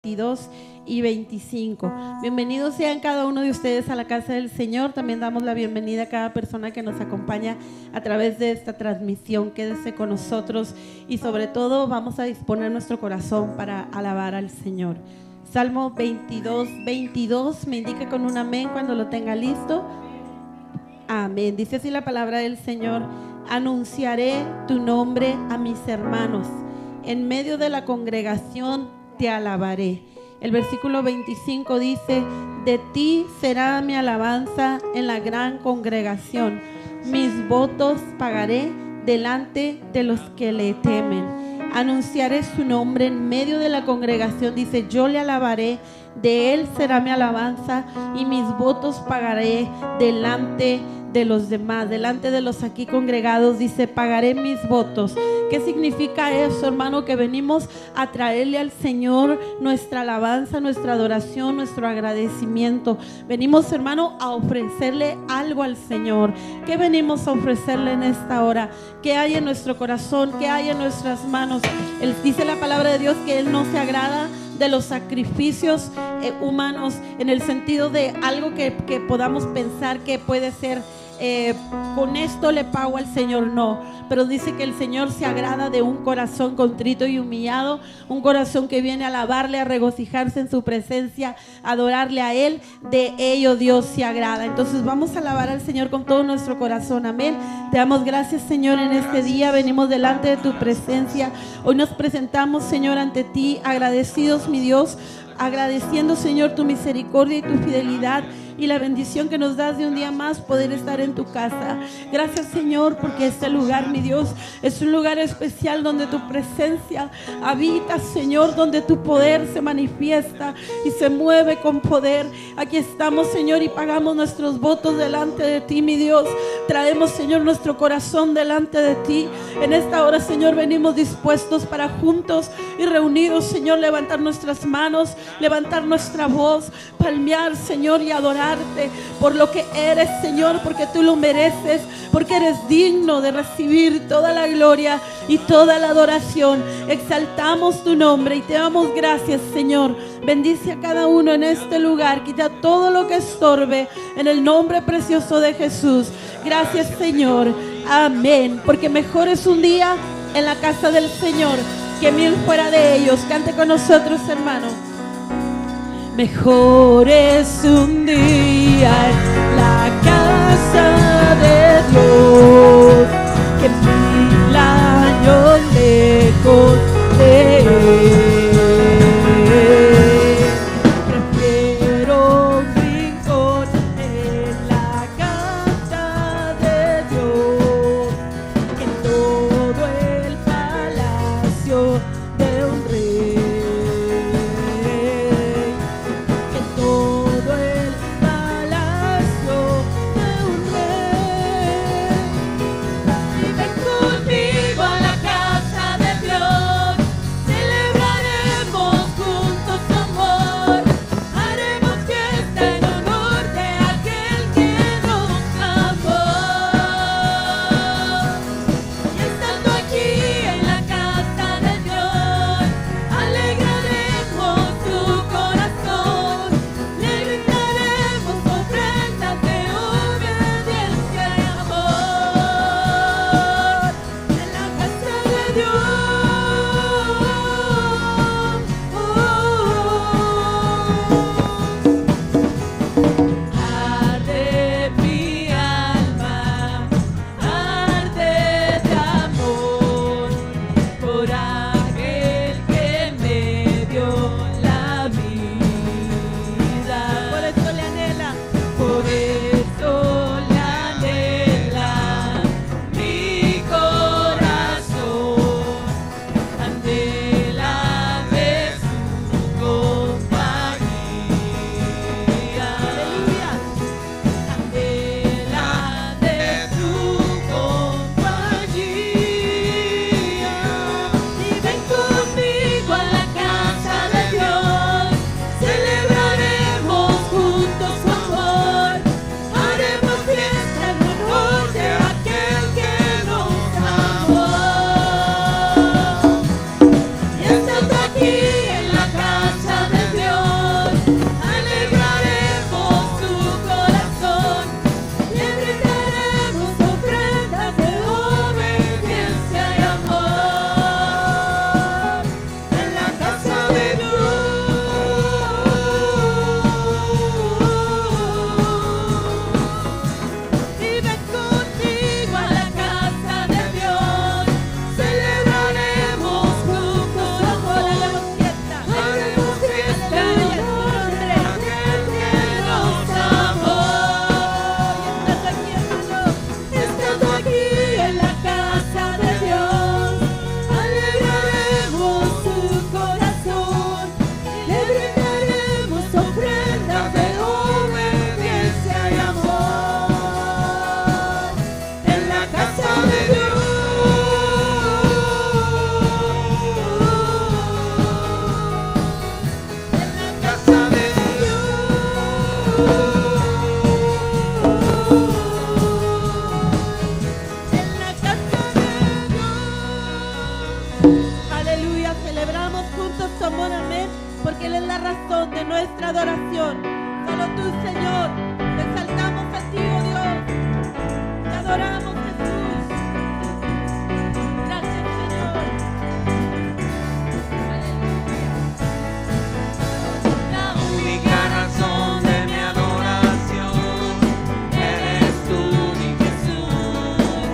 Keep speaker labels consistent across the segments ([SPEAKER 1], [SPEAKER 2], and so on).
[SPEAKER 1] 22 y 25. Bienvenidos sean cada uno de ustedes a la casa del Señor. También damos la bienvenida a cada persona que nos acompaña a través de esta transmisión. Quédese con nosotros y sobre todo vamos a disponer nuestro corazón para alabar al Señor. Salmo 22, 22, me indica con un amén cuando lo tenga listo. Amén. Dice así la palabra del Señor: anunciaré tu nombre a mis hermanos, en medio de la congregación te alabaré. El versículo 25 dice: de ti será mi alabanza en la gran congregación, mis votos pagaré delante de los que le temen. Anunciaré su nombre en medio de la congregación, dice, yo le alabaré, de él será mi alabanza y mis votos pagaré delante de los demás, delante de los aquí congregados, dice, pagaré mis votos. ¿Qué significa eso, hermano? Que venimos a traerle al Señor nuestra alabanza, nuestra adoración, nuestro agradecimiento. Venimos, hermano, a ofrecerle algo al Señor. ¿Qué venimos a ofrecerle en esta hora? ¿Qué hay en nuestro corazón? ¿Qué hay en nuestras manos? Él dice la palabra de Dios que Él no se agrada de los sacrificios humanos, en el sentido de algo que podamos pensar que puede ser con esto le pago al Señor, no, pero dice que el Señor se agrada de un corazón contrito y humillado, un corazón que viene a alabarle, a regocijarse en su presencia, a adorarle a Él. De ello Dios se agrada. Entonces vamos a alabar al Señor con todo nuestro corazón, amén. Te damos gracias, Señor, en este día venimos delante de tu presencia. Hoy nos presentamos, Señor, ante ti, agradecidos, mi Dios, agradeciendo, Señor, tu misericordia y tu fidelidad y la bendición que nos das de un día más poder estar en tu casa. Gracias, Señor, porque este lugar, mi Dios, es un lugar especial donde tu presencia habita, Señor, donde tu poder se manifiesta y se mueve con poder. Aquí estamos, Señor, y pagamos nuestros votos delante de ti, mi Dios. Traemos, Señor, nuestro corazón delante de ti. En esta hora, Señor, venimos dispuestos para juntos y reunidos, Señor, levantar nuestras manos, levantar nuestra voz, palmear, Señor, y adorarte por lo que eres, Señor, porque tú lo mereces, porque eres digno de recibir toda la gloria y toda la adoración. Exaltamos tu nombre y te damos gracias, Señor. Bendice a cada uno en este lugar, quita todo lo que estorbe en el nombre precioso de Jesús. Gracias, Señor. Amén. Porque mejor es un día en la casa del Señor que 1000 fuera de ellos. Cante con nosotros, hermano. Mejor es un día en la casa de Dios que 1000 años lejos de Él. Prefiero un rincón en la casa de Dios que todo el palacio de un rey. digno de nuestra adoración. Solo tú, Señor, te exaltamos a ti, oh Dios. Te adoramos, Jesús. Gracias, Señor.
[SPEAKER 2] La única razón de mi adoración eres tú, mi Jesús.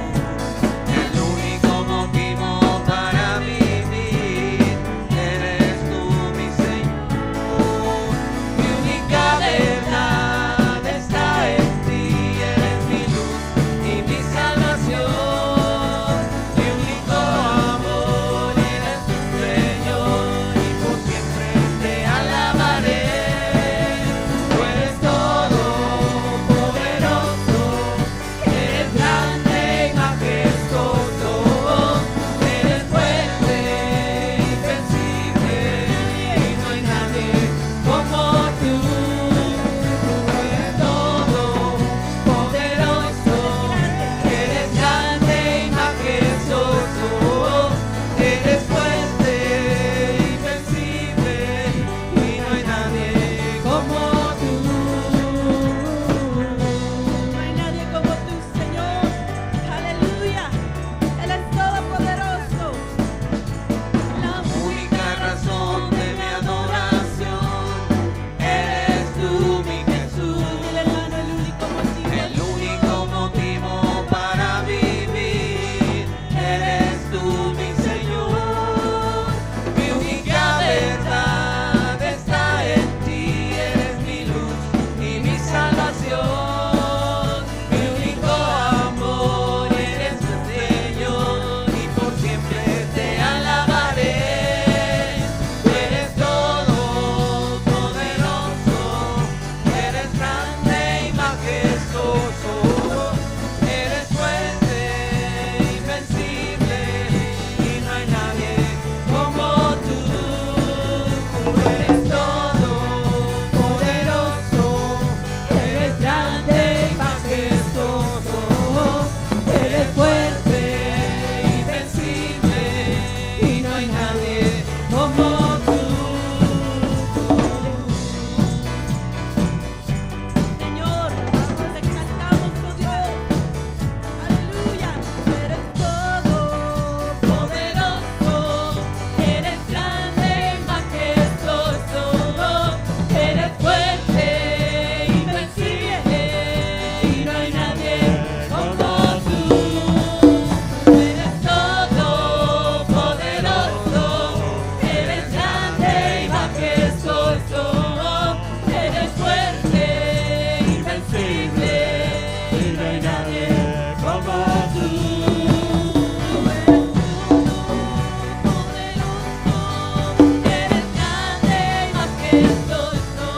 [SPEAKER 2] El único motivo para vivir eres tú, mi Señor. Mi única verdad está en ti, eres mi luz y mi salvación. Mi único amor eres tu Señor y por siempre te alabaré. Tú eres todopoderoso, eres grande y majestuoso, eres fuerte, invencible y no hay nadie como tú. Tú eres todopoderoso, eres grande y majestuoso, eres fuerte, invencible y no hay nadie como tú.
[SPEAKER 1] No hay nadie como tú, Señor. Aleluya. Él es todopoderoso. La
[SPEAKER 2] Única razón de mi adoración eres tú, mi Jesús.
[SPEAKER 1] Dile, hermano, el único motivo.
[SPEAKER 2] El único motivo para vivir eres tú, mi Señor. Mi única verdad está en ti, eres mi luz y mi salvación. Mi único amor eres tu Señor y por siempre te alabaré. Tú eres todopoderoso, eres grande y majestuoso, eres fuerte, invencible y no hay nadie como tú. Tú eres todopoderoso, eres grande y majestuoso, eres fuerte, invencible y no hay nadie como tú.
[SPEAKER 1] Señor, te exaltamos, oh Dios. Aleluya. Eres
[SPEAKER 2] Poderoso, eres grande y majestuoso, eres fuerte, invencible y no hay nadie como tú. Eres todopoderoso, eres grande y majestuoso, eres fuerte, invencible y no hay nadie como tú. Eres grande y majestuoso,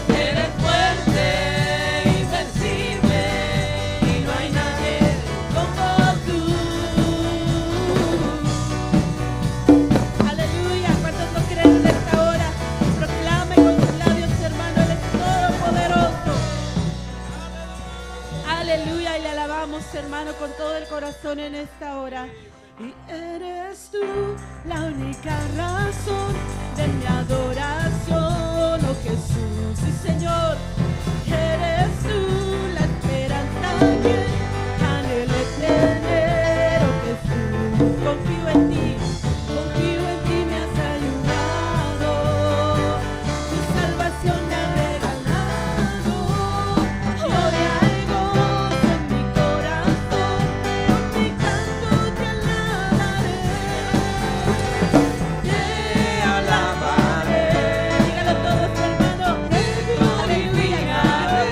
[SPEAKER 2] eres fuerte, invencible y no hay nadie como tú.
[SPEAKER 1] Aleluya. ¿Cuántos lo creen en esta hora? Proclame con sus labios, hermano, Él es todopoderoso. Aleluya. Y le alabamos, hermano, con todo el corazón en esta hora. Y eres tú la única razón de mi adoración, oh Jesús. Sí, Señor. Eres tú la esperanza que anhelo tener, oh Jesús. Confío en ti, me has ayudado. Tu salvación me ha regalado. Hoy hay gozo en mi corazón, con mi canto te alabaré.
[SPEAKER 2] Te alabaré.
[SPEAKER 1] Dígalo todos, hermano.
[SPEAKER 2] Te glorificaré.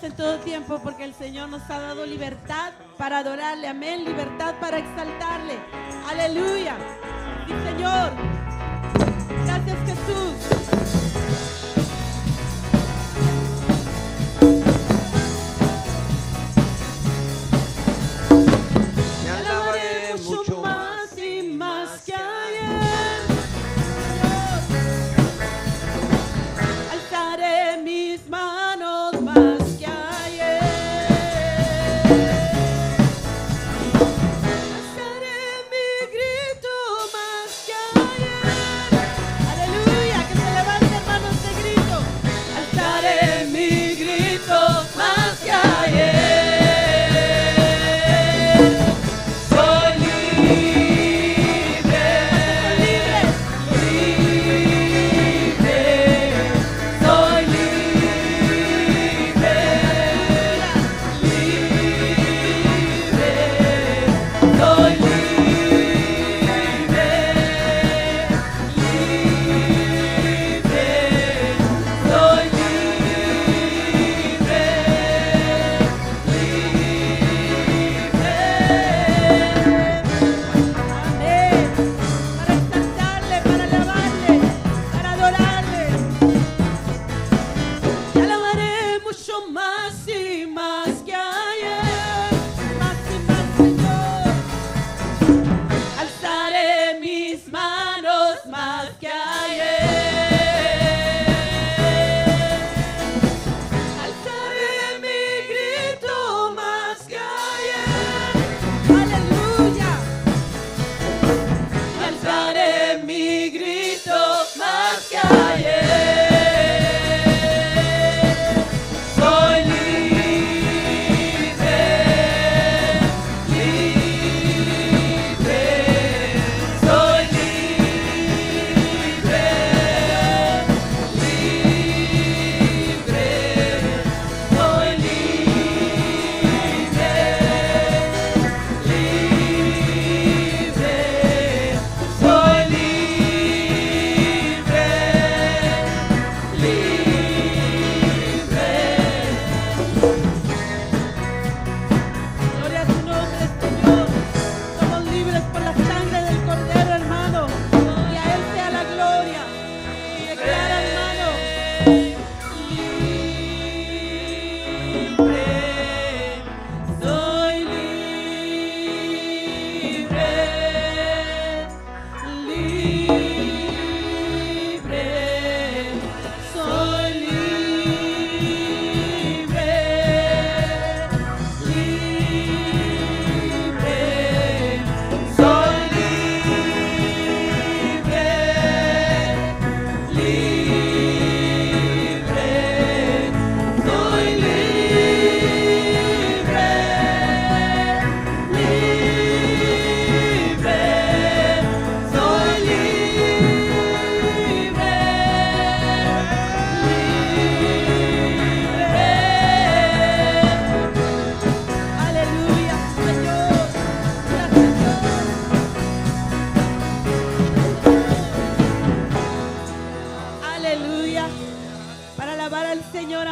[SPEAKER 1] En todo tiempo, porque el Señor nos ha dado libertad para adorarle, amén, libertad para exaltarle, aleluya. Sí, Señor, gracias, Jesús.
[SPEAKER 3] Te alabaré mucho más
[SPEAKER 1] y más que ayer. Alzaré mis manos más que ayer. Alzaré mi grito más que ayer. Aleluya, que se levante.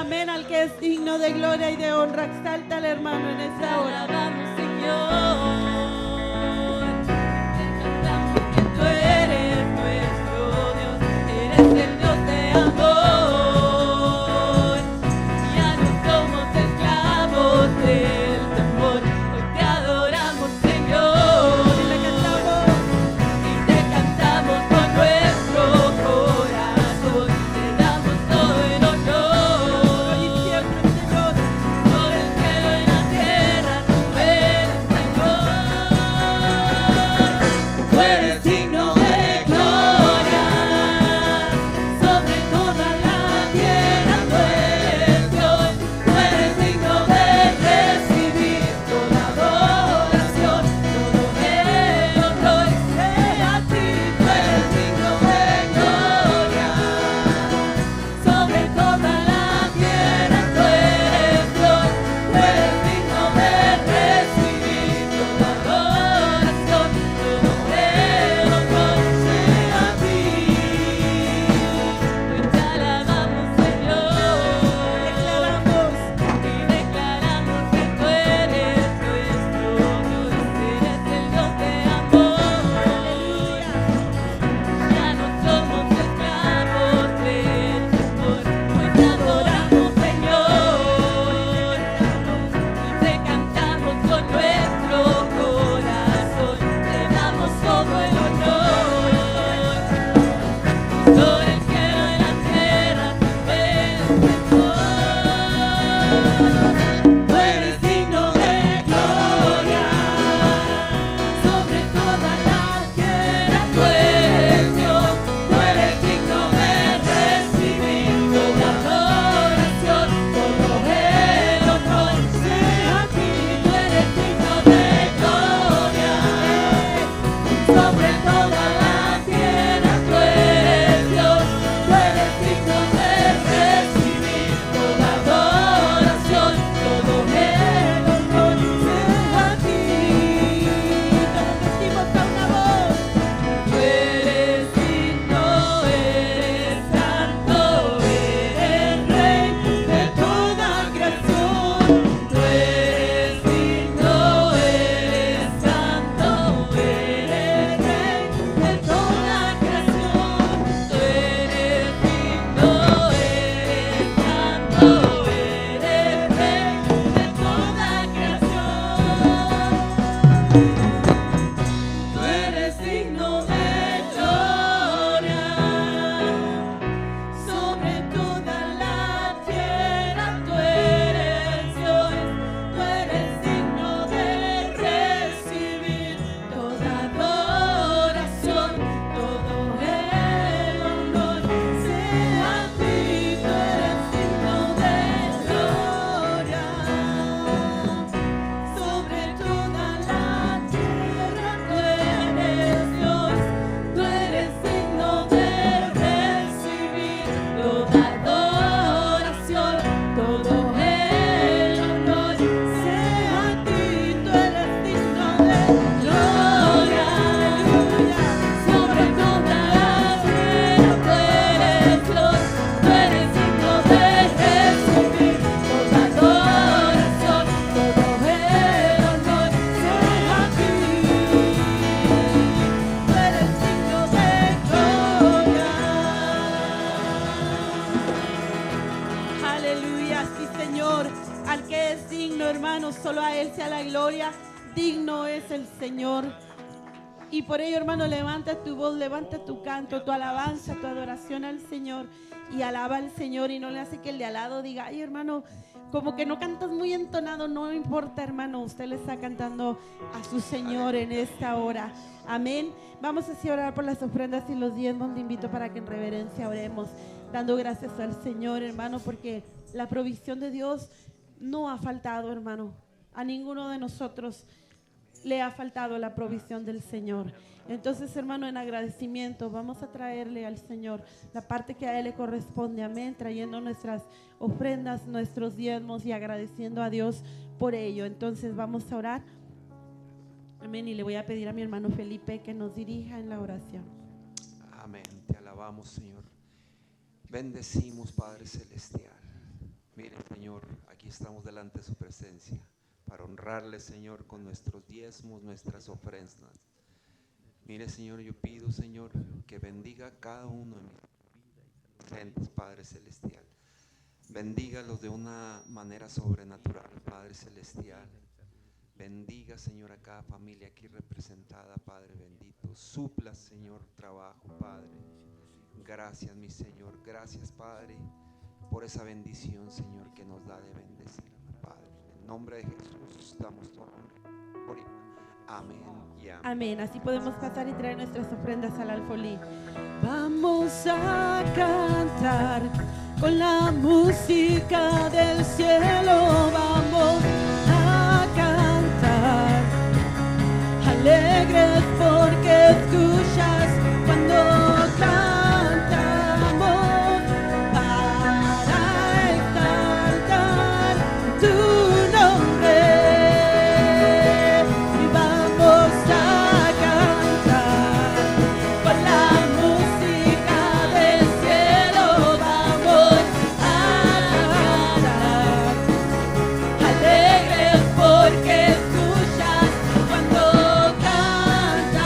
[SPEAKER 1] Amén, al que es digno de gloria y de honra. Exalta al hermano en esta hora.
[SPEAKER 2] Alabamos, Señor. Cantamos que tú eres nuestro Dios, eres el Dios de amor. Ya no somos esclavos del temor, hoy te adoramos, Señor.
[SPEAKER 1] Y le cantamos.
[SPEAKER 2] Y te cantamos con nuestro corazón, te damos todo el honor.
[SPEAKER 1] Y siempre, Señor.
[SPEAKER 2] Sobre el cielo y la tierra, tú eres Señor. Tú eres digno de gloria. Sobre toda la tierra, tú eres Dios. Tú eres digno de recibir toda adoración, todo el honor sea a ti. Tú eres digno de gloria. Sobre toda la tierra, tú eres Dios. Tú eres digno de recibir toda adoración, todo el honor sea a ti. Hoy te alabamos, Señor.
[SPEAKER 1] Declaramos.
[SPEAKER 2] Y declaramos que tú eres nuestro Dios, eres el Dios de amor. Ya no somos esclavos del temor, hoy te adoramos, Señor. Y te cantamos con nuestro corazón, te damos todo el honor. Sobre el cielo y la tierra, tú eres Señor. Tú eres digno de gloria. Sobre toda la tierra, tú eres Dios. Tú eres digno de recibir toda adoración, todo el honor sea a ti. Tú eres digno de gloria. Sobre toda la tierra, tú eres Dios. Tú eres digno de recibir toda adoración, todo el honor sea a ti.
[SPEAKER 1] Todos decimos a una voz.
[SPEAKER 2] Tú eres digno, eres santo, eres rey de toda creación. Tú eres digno, eres santo, eres rey de toda creación. Tú eres digno, eres santo, eres rey de toda creación. Tú eres digno de gloria. Sobre toda la tierra, tú eres Dios. Tú eres digno de recibir toda adoración, todo el honor sea a ti. Tú eres digno de gloria. Sobre toda la tierra, tú eres Dios. Tú eres digno de recibir toda adoración, todo el honor sea a ti. Tú eres digno de gloria. Sobre toda la tierra, tú eres Dios. Tú eres digno de recibir toda adoración, todo el honor sea a ti. Tú eres digno de gloria.
[SPEAKER 1] Aleluya, sí, Señor. Al que es digno, hermano, solo a Él sea la gloria. Digno es el Señor. Y por ello, hermano, levanta tu voz, levanta tu canto, tu alabanza, tu adoración al Señor. Y alaba al Señor y no le hace que el de al lado diga, ay, hermano, como que no cantas muy entonado. No importa, hermano, usted le está cantando a su Señor en esta hora. Amén. Vamos así a orar por las ofrendas y los diezmos. Le invito para que en reverencia oremos, dando gracias al Señor, hermano, porque la provisión de Dios no ha faltado, hermano. A ninguno de nosotros le ha faltado la provisión del Señor. Entonces, hermano, en agradecimiento vamos a traerle al Señor la parte que a Él le corresponde. Amén. Trayendo nuestras ofrendas, nuestros diezmos y agradeciendo a Dios por ello. Entonces vamos a orar. Amén. Y le voy a pedir a mi hermano Felipe que nos dirija en la oración.
[SPEAKER 3] Amén. Te alabamos, Señor. Bendecimos, Padre Celestial. Mire, Señor, aquí estamos delante de su presencia para honrarle, Señor, con nuestros diezmos, nuestras ofrendas. Mire, Señor, yo pido, Señor, que bendiga a cada uno de mis presentes, Padre Celestial. Bendígalos de una manera sobrenatural, Padre Celestial. Bendiga, Señor, a cada familia aquí representada, Padre bendito. Supla, Señor, trabajo, Padre. Gracias, mi Señor. Gracias, Padre, por esa bendición, Señor, que nos da de bendecir, Padre. En nombre de Jesús damos tu gloria. Amén y amén.
[SPEAKER 1] Amén. Así podemos pasar y traer nuestras ofrendas al alfolí.
[SPEAKER 2] Vamos a cantar con la música del cielo. Vamos a cantar alegres porque escuchas cuando cantamos para exaltar tu nombre. Y vamos a cantar con la música del cielo. Vamos a cantar alegres porque escuchas cuando cantamos.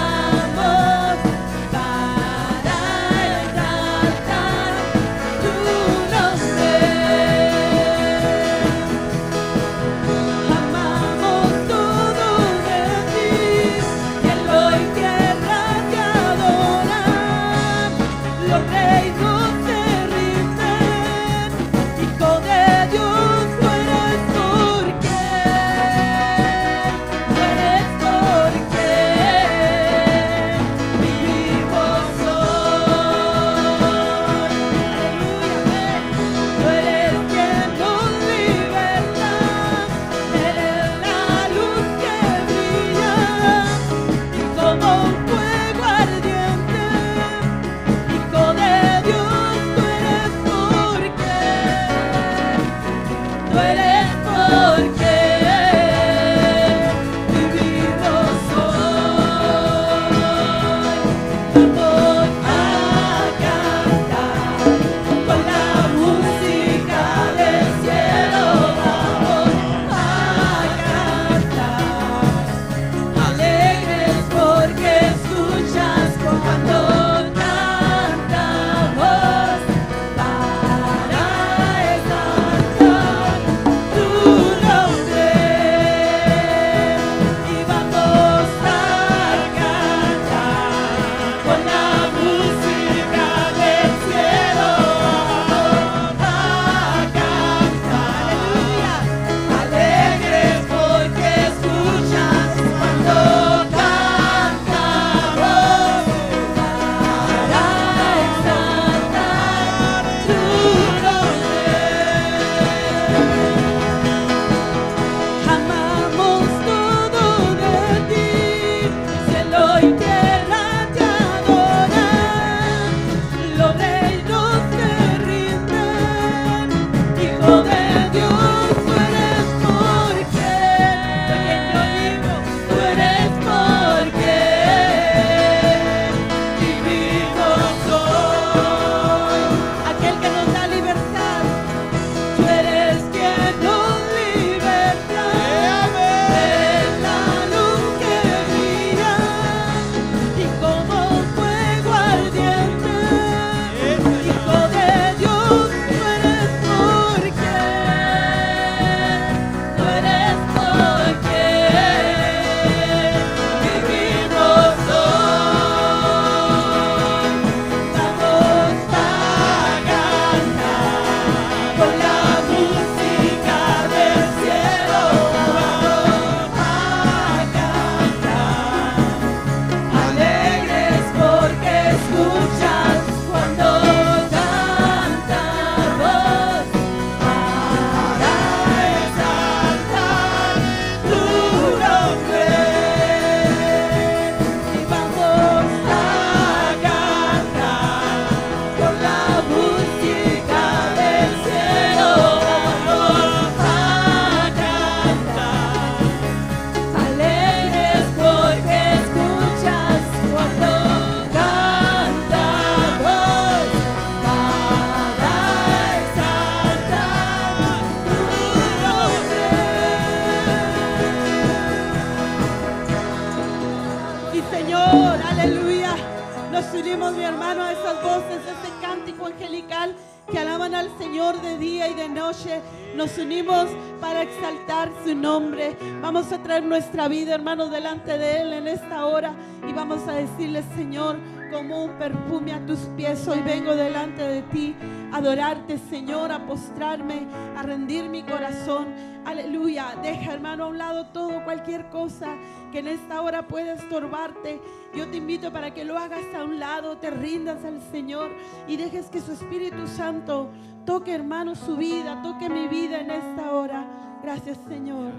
[SPEAKER 1] Nos unimos, mi hermano, a esas voces, a ese cántico angelical que alaban al Señor de día y de noche. Nos unimos para exaltar su nombre. Vamos a traer nuestra vida, hermanos, delante de Él en esta hora y vamos a decirle: Señor, como un perfume a tus pies, hoy vengo delante de ti a adorarte, Señor, a postrarme, a rendir mi corazón. Aleluya. Deja, hermano, a un lado todo, cualquier cosa que en esta hora pueda estorbarte. Yo te invito para que lo hagas a un lado, te rindas al Señor y dejes que su Espíritu Santo toque, hermano, su vida, toque mi vida en esta hora. Gracias, Señor.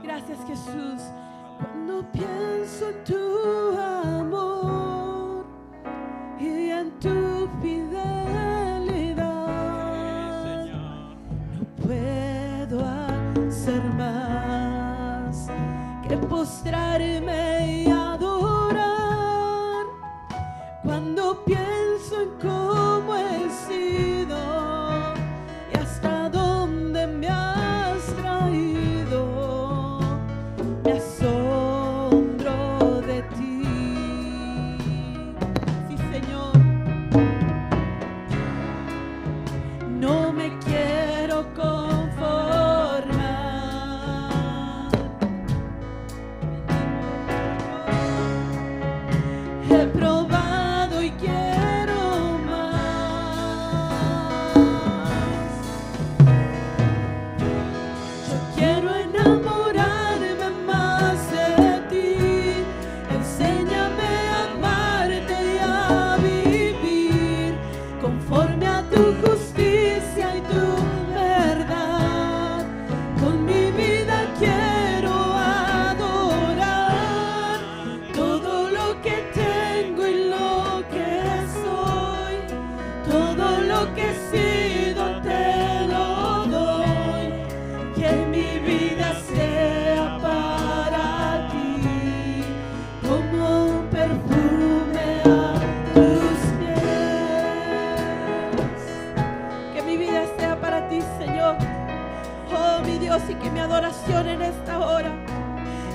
[SPEAKER 1] Gracias, Jesús. Cuando pienso en tu amor y en tu fidelidad, no puedo hacer más que postrarme y adorar. Cuando pienso en cómo he sido y hasta dónde me has traído, me asombro de ti. Sí, Señor. No me quiero conformar. He probado y quiero más. Yo quiero enamorarme más de ti. Enséñame a amarte y a vivir conforme a tu justicia y tu verdad. Con mi vida quiero adorar. Todo lo que tengo y lo que soy, todo lo que he sido te lo doy. Que mi vida sea para ti como un perfume a tus pies. Que mi vida sea para ti, Señor. Oh, mi Dios, y que mi adoración en esta hora,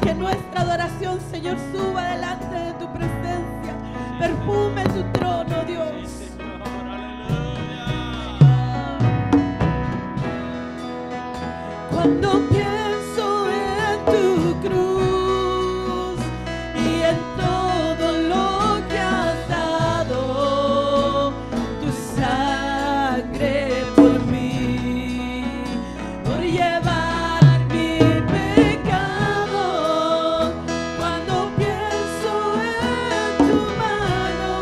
[SPEAKER 1] que nuestra adoración, Señor, suba delante de tu presencia, perfume tu trono, Dios. Cuando pienso en tu cruz y en todo lo que has dado, tu sangre por mí, por llevar mi pecado. Cuando pienso en tu mano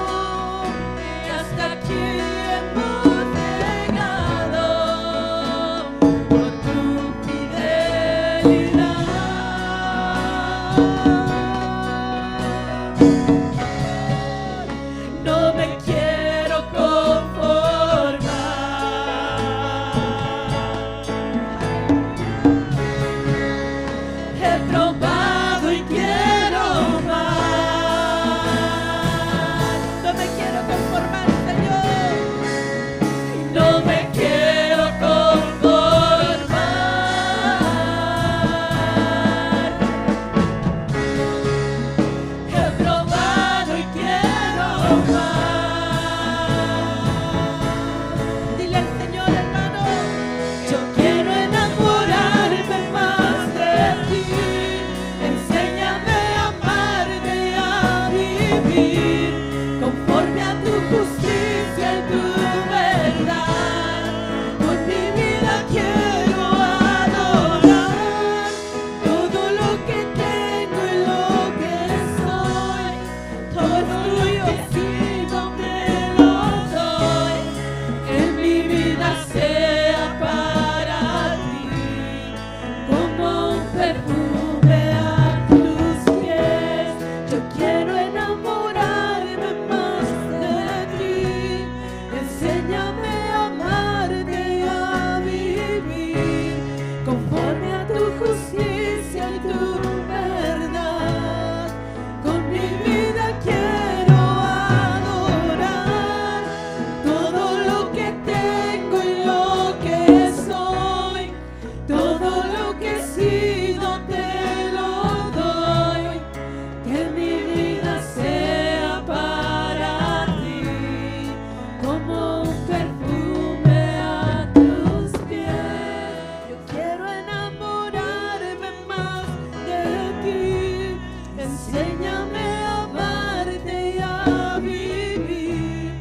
[SPEAKER 2] a vivir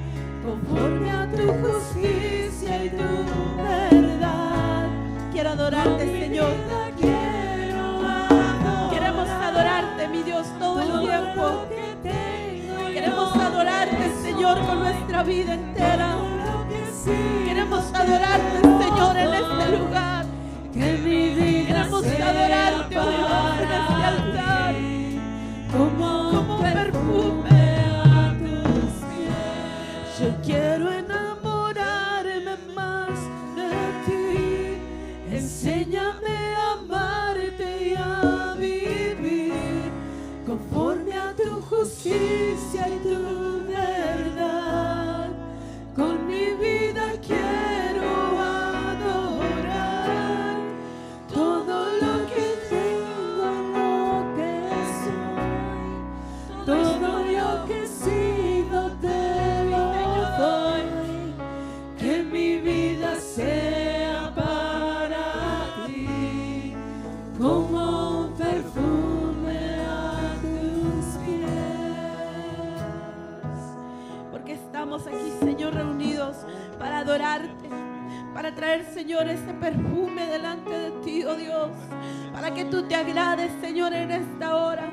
[SPEAKER 2] conforme a tu justicia y tu verdad.
[SPEAKER 1] Quiero adorarte, Señor.
[SPEAKER 2] Quiero adorar.
[SPEAKER 1] Queremos adorarte, mi Dios, todo el tiempo. Queremos adorarte, Señor, con nuestra vida entera. Queremos adorarte, Señor, en este lugar. Queremos adorarte, oh Dios, en este altar, como un perfume a tus pies.
[SPEAKER 2] Yo quiero enamorarme más de ti. Enséñame a amarte y a vivir conforme a tu justicia y tu verdad. Con mi vida quiero adorar. Todo lo que tengo, lo que soy, todo lo que he sido te lo doy. Que mi vida sea para ti como un perfume a tus pies.
[SPEAKER 1] Porque estamos aquí, Señor, reunidos para adorarte, para traer, Señor, ese perfume delante de ti, oh Dios, para que tú te agrades, Señor, en esta hora,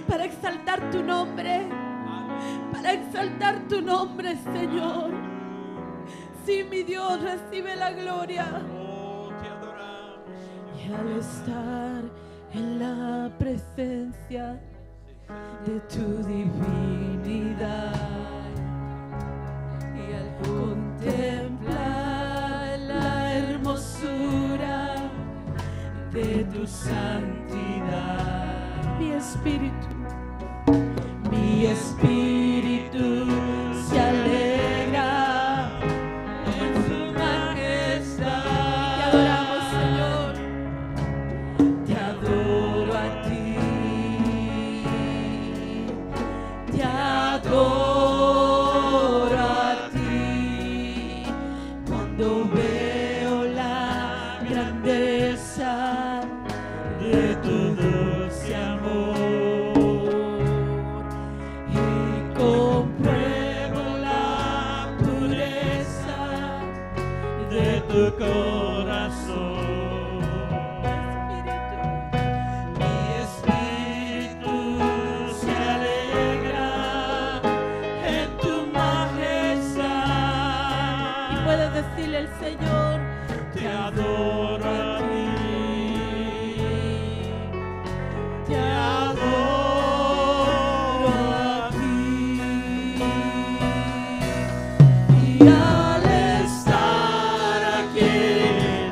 [SPEAKER 1] para exaltar tu nombre, Señor. Sí, mi Dios, recibe la gloria.
[SPEAKER 2] Y al estar en la presencia de tu divinidad y al contemplar la hermosura de tu santidad, mi espíritu se alegra en su majestad.
[SPEAKER 1] Te adoramos, Señor.
[SPEAKER 2] Te adoro a ti, te adoro a ti, cuando veo la grandeza de tu dulce amor y compruebo la pureza de tu corazón. Mi espíritu se alegra en tu majestad.
[SPEAKER 1] Y puedes decirle al Señor:
[SPEAKER 2] Te adoro a ti, te adoro a ti. Y al estar aquí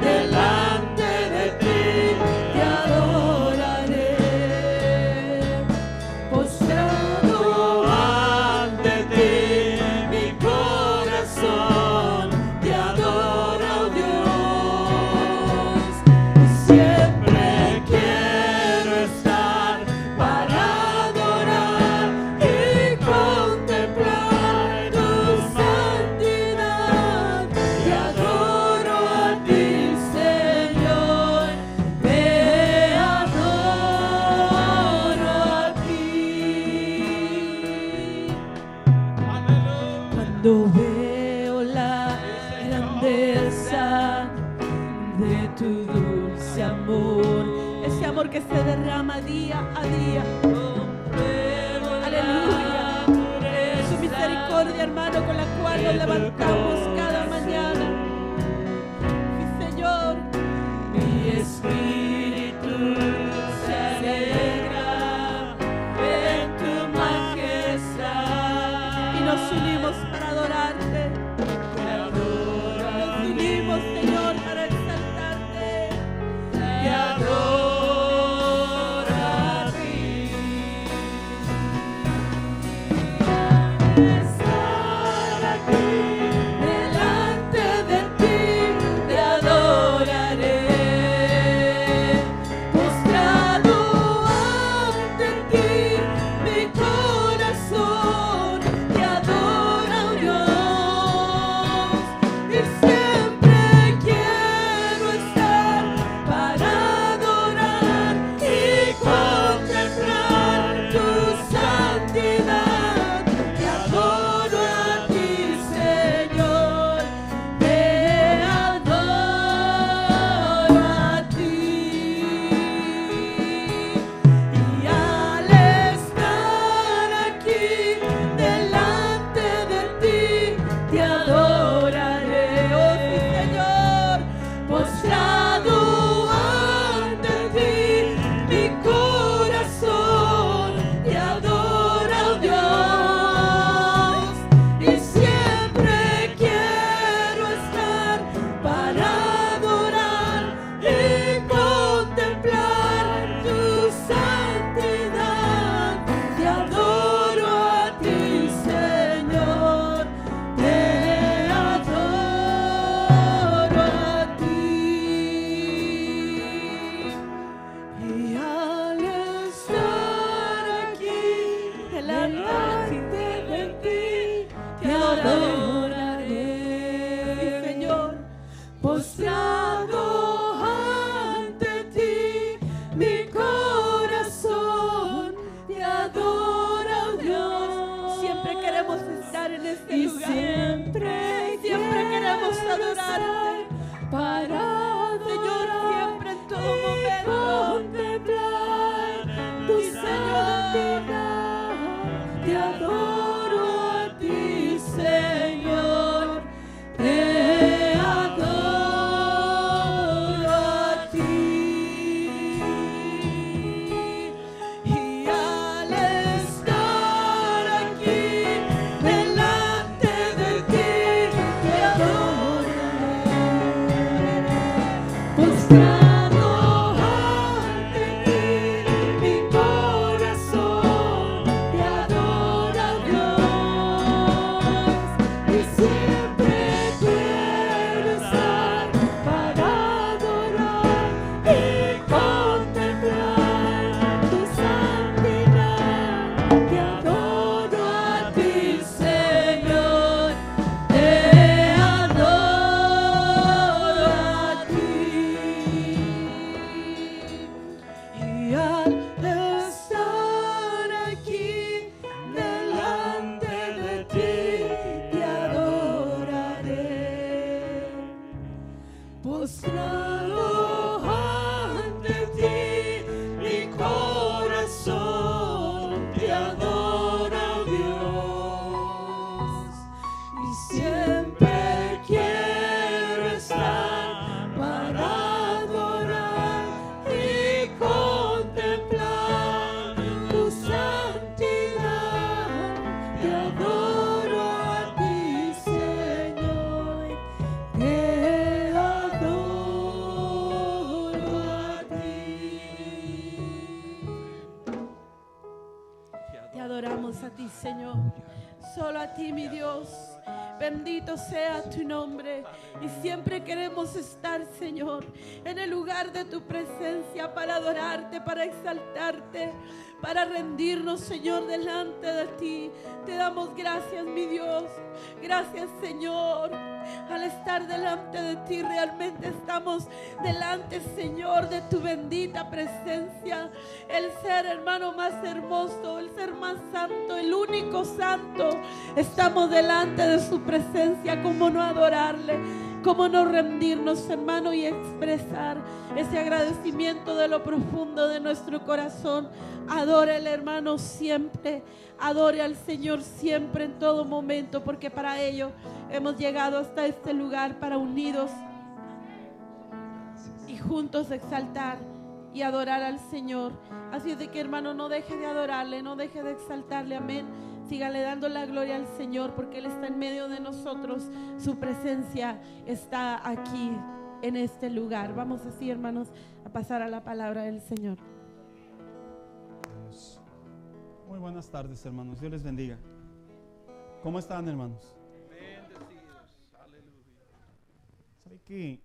[SPEAKER 2] delante de ti, te adoraré, postrado ante ti, mi corazón te adora, oh Dios. Y siempre quiero estar para adorar y contemplar tu santidad. Te adoro a ti, Señor, te adoro a ti. Cuando veo la grandeza de tu dulce amor,
[SPEAKER 1] ese amor que se derrama día a día. Aleluya. Su misericordia, hermano, con la cual nos levantamos cada mañana. Sí, Señor.
[SPEAKER 2] mi espíritu se alegra en tu majestad.
[SPEAKER 1] Y nos unimos para adorarte.
[SPEAKER 2] Te adoro a
[SPEAKER 1] Nos unimos, Señor, para exaltarte.
[SPEAKER 2] te adoro a ti. Estar aquí delante de ti te adoraré.
[SPEAKER 1] Sí, Señor.
[SPEAKER 2] Postrado ante ti, mi corazón te adora, oh Dios.
[SPEAKER 1] Siempre queremos estar en este
[SPEAKER 2] Y
[SPEAKER 1] lugar.
[SPEAKER 2] siempre
[SPEAKER 1] queremos
[SPEAKER 2] quiero
[SPEAKER 1] adorarte.
[SPEAKER 2] estar para
[SPEAKER 1] Señor,
[SPEAKER 2] adorar
[SPEAKER 1] siempre en todo
[SPEAKER 2] y
[SPEAKER 1] momento.
[SPEAKER 2] contemplar tu santidad. Te adoro a ti, Señor. Te adoro a ti. Y al estar aquí delante de ti, te adoraré. Postrado ante ti, mi corazón te adora, Dios. Y siempre quiero estar para adorar y contemplar tu santidad. Te adoro a ti, Señor. Te adoro a ti. Y al estar aquí delante de ti, te adoraré. Postrado ante ti, mi corazón te adora, Dios. Y siempre quiero estar para adorar y contemplar tu santidad. Te adoro a ti, Señor. Te adoro a ti.
[SPEAKER 1] Te adoramos a ti, Señor. Solo a ti, mi Dios. Bendito sea tu nombre. Y siempre queremos estar, Señor, en el lugar de tu presencia para adorarte, para exaltarte, para rendirnos, Señor, delante de ti. Te damos gracias, mi Dios. Gracias, Señor. Al estar delante de ti, realmente estamos delante, Señor, de tu bendita presencia. El ser, hermano, más hermoso, el ser más santo, el único santo. Estamos delante de su presencia. ¿Cómo no adorarle? ¿Cómo no rendirnos, hermano, y expresar ese agradecimiento de lo profundo de nuestro corazón? Adore al hermano siempre. Adore al Señor siempre, en todo momento, porque para ello hemos llegado hasta este lugar, para unidos y juntos exaltar y adorar al Señor. Así es de que, hermano, no deje de adorarle, no deje de exaltarle, amén. Sígale dando la gloria al Señor, porque Él está en medio de nosotros. Su presencia está aquí, en este lugar. Vamos así, hermanos, a pasar a la palabra del Señor.
[SPEAKER 4] Muy buenas tardes, hermanos. Dios les bendiga. ¿Cómo están, hermanos?
[SPEAKER 5] Bendecidos, aleluya.
[SPEAKER 4] ¿Sabe que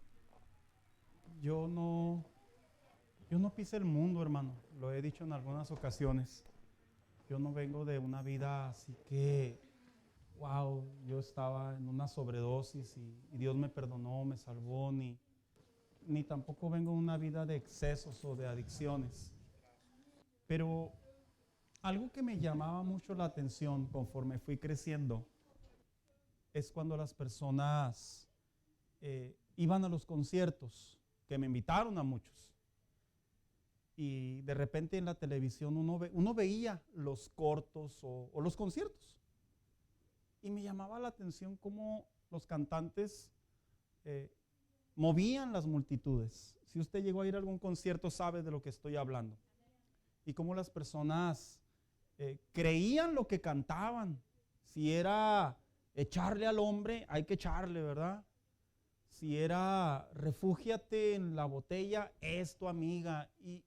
[SPEAKER 4] yo no pisé el mundo, hermano? Lo he dicho en algunas ocasiones. Yo no vengo de una vida así que, wow, yo estaba en una sobredosis y Dios me perdonó, me salvó, ni tampoco vengo de una vida de excesos o de adicciones. Pero algo que me llamaba mucho la atención conforme fui creciendo es cuando las personas iban a los conciertos, que me invitaron a muchos. Y de repente en la televisión uno veía los cortos o los conciertos. Y me llamaba la atención cómo los cantantes movían las multitudes. Si usted llegó a ir a algún concierto, sabe de lo que estoy hablando. Y cómo las personas creían lo que cantaban. Si era echarle al hombre, hay que echarle, ¿verdad? Si era refúgiate en la botella, es tu amiga. Y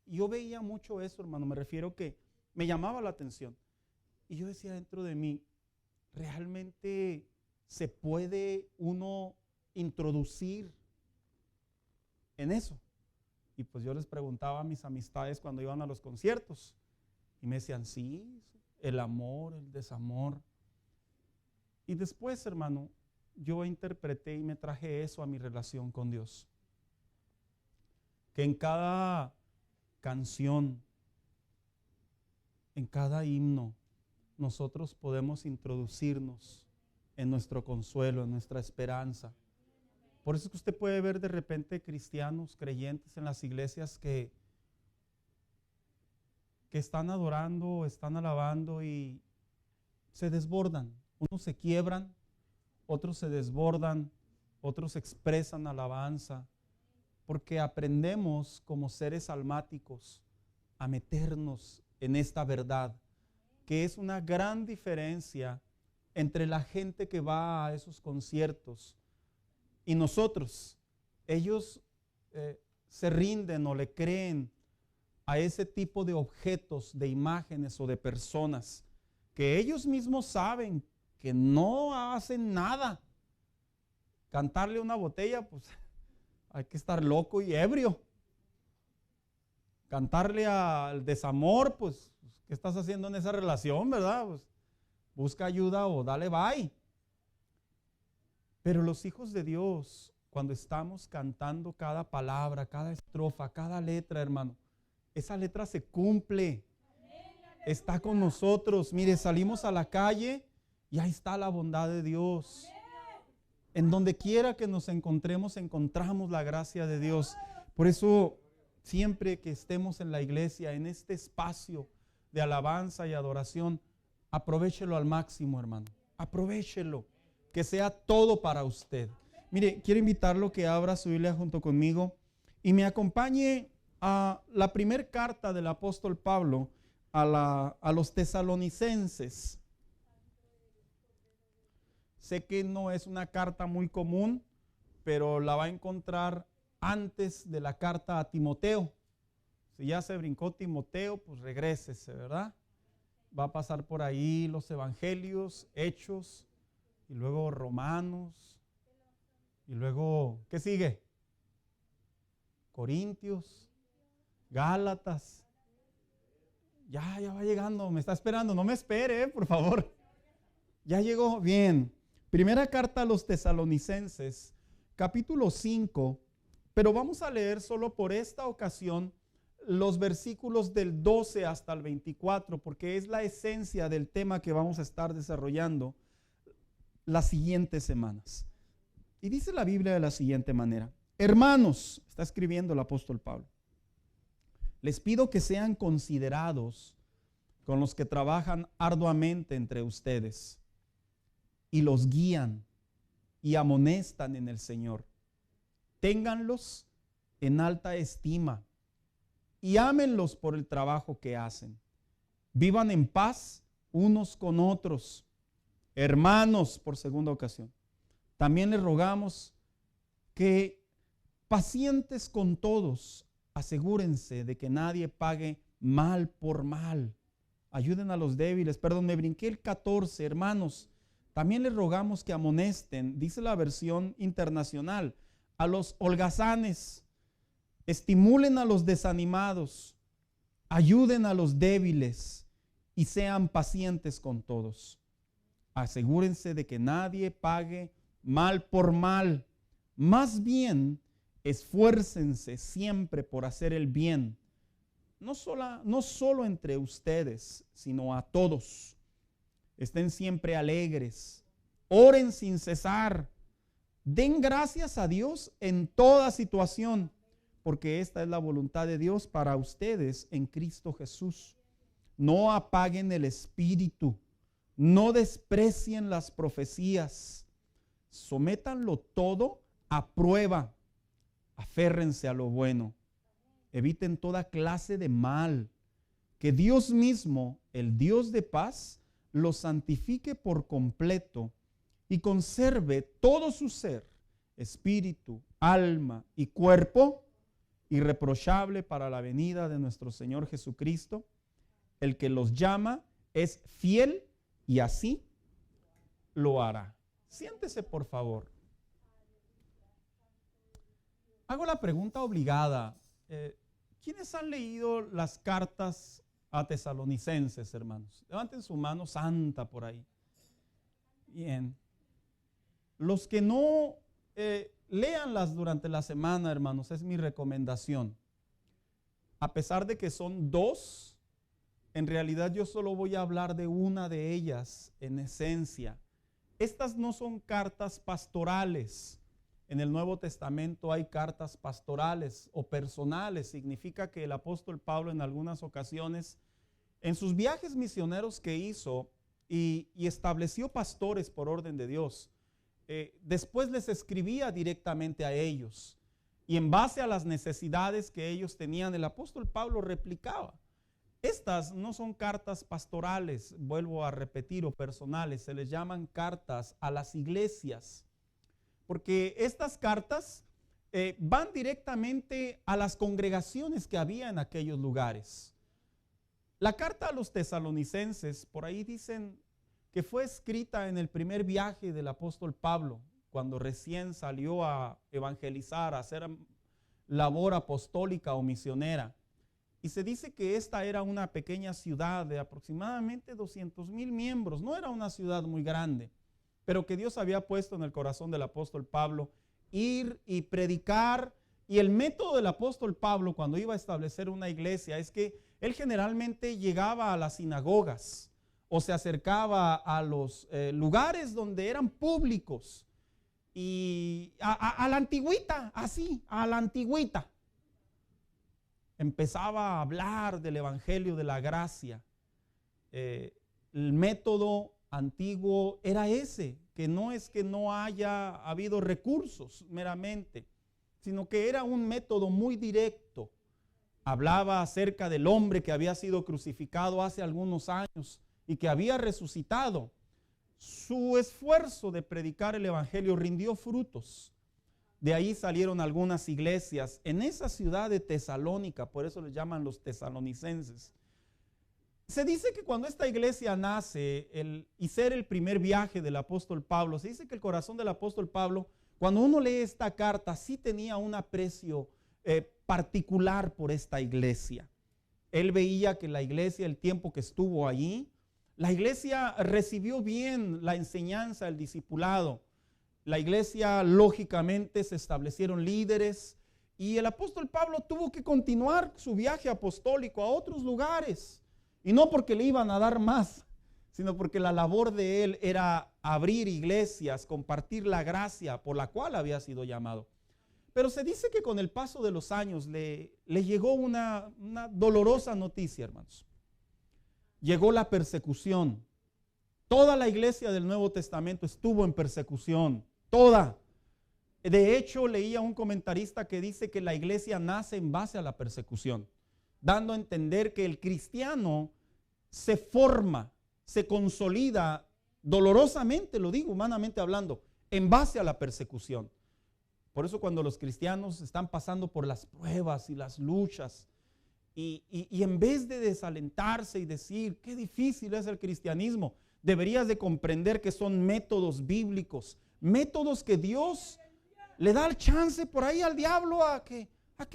[SPEAKER 4] yo veía mucho eso, hermano. Me refiero que me llamaba la atención. Y yo decía dentro de mí, ¿realmente se puede uno introducir en eso? Y pues yo les preguntaba a mis amistades cuando iban a los conciertos. Y me decían, sí, el amor, el desamor. Y después, hermano, yo interpreté y me traje eso a mi relación con Dios. Que en cada canción, en cada himno, nosotros podemos introducirnos en nuestro consuelo, en nuestra esperanza. Por eso es que usted puede ver de repente cristianos, creyentes en las iglesias que están adorando, están alabando y se desbordan. Unos se quiebran, otros se desbordan, otros expresan alabanza, porque aprendemos como seres almáticos a meternos en esta verdad, que es una gran diferencia entre la gente que va a esos conciertos y nosotros. Ellos se rinden o le creen a ese tipo de objetos, de imágenes o de personas que ellos mismos saben que no hacen nada. Cantarle una botella, pues hay que estar loco y ebrio. Cantarle al desamor, pues, ¿qué estás haciendo en esa relación, verdad? Pues, busca ayuda o dale bye. Pero los hijos de Dios, cuando estamos cantando cada palabra, cada estrofa, cada letra, hermano, esa letra se cumple. Está con nosotros. Mire, salimos a la calle y ahí está la bondad de Dios. En donde quiera que nos encontremos, encontramos la gracia de Dios. Por eso, siempre que estemos en la iglesia, en este espacio de alabanza y adoración, aprovéchelo al máximo, hermano. Aprovéchelo. Que sea todo para usted. Mire, quiero invitarlo que abra su Biblia junto conmigo y me acompañe a la primera carta del apóstol Pablo a los tesalonicenses. Sé que no es una carta muy común, pero la va a encontrar antes de la carta a Timoteo. Si ya se brincó Timoteo, pues regrésese, ¿verdad? Va a pasar por ahí los evangelios, Hechos, y luego Romanos, y luego, ¿qué sigue? Corintios, Gálatas. Ya va llegando, me está esperando, no me espere, por favor. Ya llegó, bien. Primera carta a los tesalonicenses, capítulo 5, pero vamos a leer solo por esta ocasión los versículos del 12 hasta el 24, porque es la esencia del tema que vamos a estar desarrollando las siguientes semanas. Y dice la Biblia de la siguiente manera: hermanos, está escribiendo el apóstol Pablo, les pido que sean considerados con los que trabajan arduamente entre ustedes y los guían y amonestan en el Señor. Ténganlos en alta estima y ámenlos por el trabajo que hacen. Vivan en paz unos con otros. Hermanos, por segunda ocasión, también les rogamos que, pacientes con todos, asegúrense de que nadie pague mal por mal. Ayuden a los débiles. Perdón, me brinqué el 14. Hermanos, también les rogamos que amonesten, dice la versión internacional, a los holgazanes. Estimulen a los desanimados. Ayuden a los débiles y sean pacientes con todos. Asegúrense de que nadie pague mal por mal. Más bien, esfuércense siempre por hacer el bien, no solo entre ustedes, sino a todos. Estén siempre alegres, oren sin cesar, den gracias a Dios en toda situación, porque esta es la voluntad de Dios para ustedes en Cristo Jesús. No apaguen el espíritu, no desprecien las profecías, sométanlo todo a prueba. Aférrense a lo bueno. Eviten toda clase de mal. Que Dios mismo, el Dios de paz, los santifique por completo y conserve todo su ser, espíritu, alma y cuerpo, irreprochable para la venida de nuestro Señor Jesucristo. El que los llama es fiel y así lo hará. Siéntese, por favor. Hago la pregunta obligada. ¿Quiénes han leído las cartas a Tesalonicenses, hermanos. Levanten su mano santa por ahí. Bien. Los que no léanlas durante la semana, hermanos, es mi recomendación. A pesar de que son 2, en realidad yo solo voy a hablar de una de ellas en esencia. Estas no son cartas pastorales. En el Nuevo Testamento hay cartas pastorales o personales. Significa que el apóstol Pablo en algunas ocasiones, en sus viajes misioneros que hizo y estableció pastores por orden de Dios, después les escribía directamente a ellos. Y en base a las necesidades que ellos tenían, el apóstol Pablo replicaba. Estas no son cartas pastorales, vuelvo a repetir, o personales, se les llaman cartas a las iglesias. Porque estas cartas van directamente a las congregaciones que había en aquellos lugares. La carta a los tesalonicenses, por ahí dicen que fue escrita en el primer viaje del apóstol Pablo, cuando recién salió a evangelizar, a hacer labor apostólica o misionera. Y se dice que esta era una pequeña ciudad de aproximadamente 200,000 miembros. No era una ciudad muy grande, pero que Dios había puesto en el corazón del apóstol Pablo ir y predicar. Y el método del apóstol Pablo cuando iba a establecer una iglesia es que él generalmente llegaba a las sinagogas o se acercaba a los lugares donde eran públicos y a la antigüita, así, a la antigüita. Empezaba a hablar del evangelio de la gracia. El método antiguo era ese, que no es que no haya habido recursos meramente, sino que era un método muy directo. Hablaba acerca del hombre que había sido crucificado hace algunos años y que había resucitado. Su esfuerzo de predicar el evangelio rindió frutos. De ahí salieron algunas iglesias en esa ciudad de Tesalónica, por eso les llaman los tesalonicenses. Se dice que cuando esta iglesia nace y ser el primer viaje del apóstol Pablo, se dice que el corazón del apóstol Pablo, cuando uno lee esta carta, sí tenía un aprecio particular por esta iglesia. Él veía que la iglesia, el tiempo que estuvo allí, la iglesia recibió bien la enseñanza, el discipulado. La iglesia, lógicamente, se establecieron líderes y el apóstol Pablo tuvo que continuar su viaje apostólico a otros lugares. Y no porque le iban a dar más, sino porque la labor de él era abrir iglesias, compartir la gracia por la cual había sido llamado. Pero se dice que con el paso de los años le llegó una dolorosa noticia, hermanos. Llegó la persecución. Toda la iglesia del Nuevo Testamento estuvo en persecución. Toda. De hecho, leía un comentarista que dice que la iglesia nace en base a la persecución, dando a entender que el cristiano se forma, se consolida dolorosamente, lo digo humanamente hablando, en base a la persecución. Por eso cuando los cristianos están pasando por las pruebas y las luchas, y en vez de desalentarse y decir, qué difícil es el cristianismo, deberías de comprender que son métodos bíblicos, métodos que Dios le da el chance por ahí al diablo a que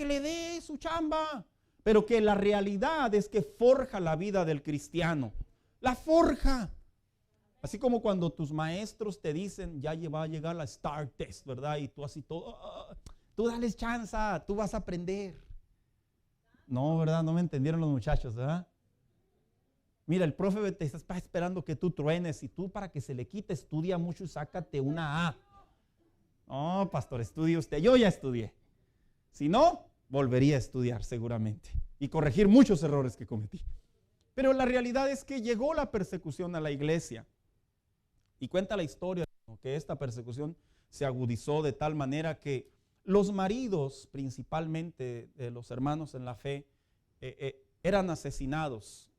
[SPEAKER 4] le dé su chamba, pero que la realidad es que forja la vida del cristiano, la forja. Así como cuando tus maestros te dicen, ya va a llegar la Star Test, ¿verdad? Y tú así todo, tú dales chance, tú vas a aprender. No, ¿verdad? No me entendieron los muchachos, ¿verdad? Mira, el profe te está esperando que tú truenes y tú para que se le quite estudia mucho y sácate una A. No, pastor, estudie usted. Yo ya estudié. Si no, volvería a estudiar seguramente y corregir muchos errores que cometí. Pero la realidad es que llegó la persecución a la iglesia. Y cuenta la historia que esta persecución se agudizó de tal manera que los maridos, principalmente de los hermanos en la fe, eran asesinados.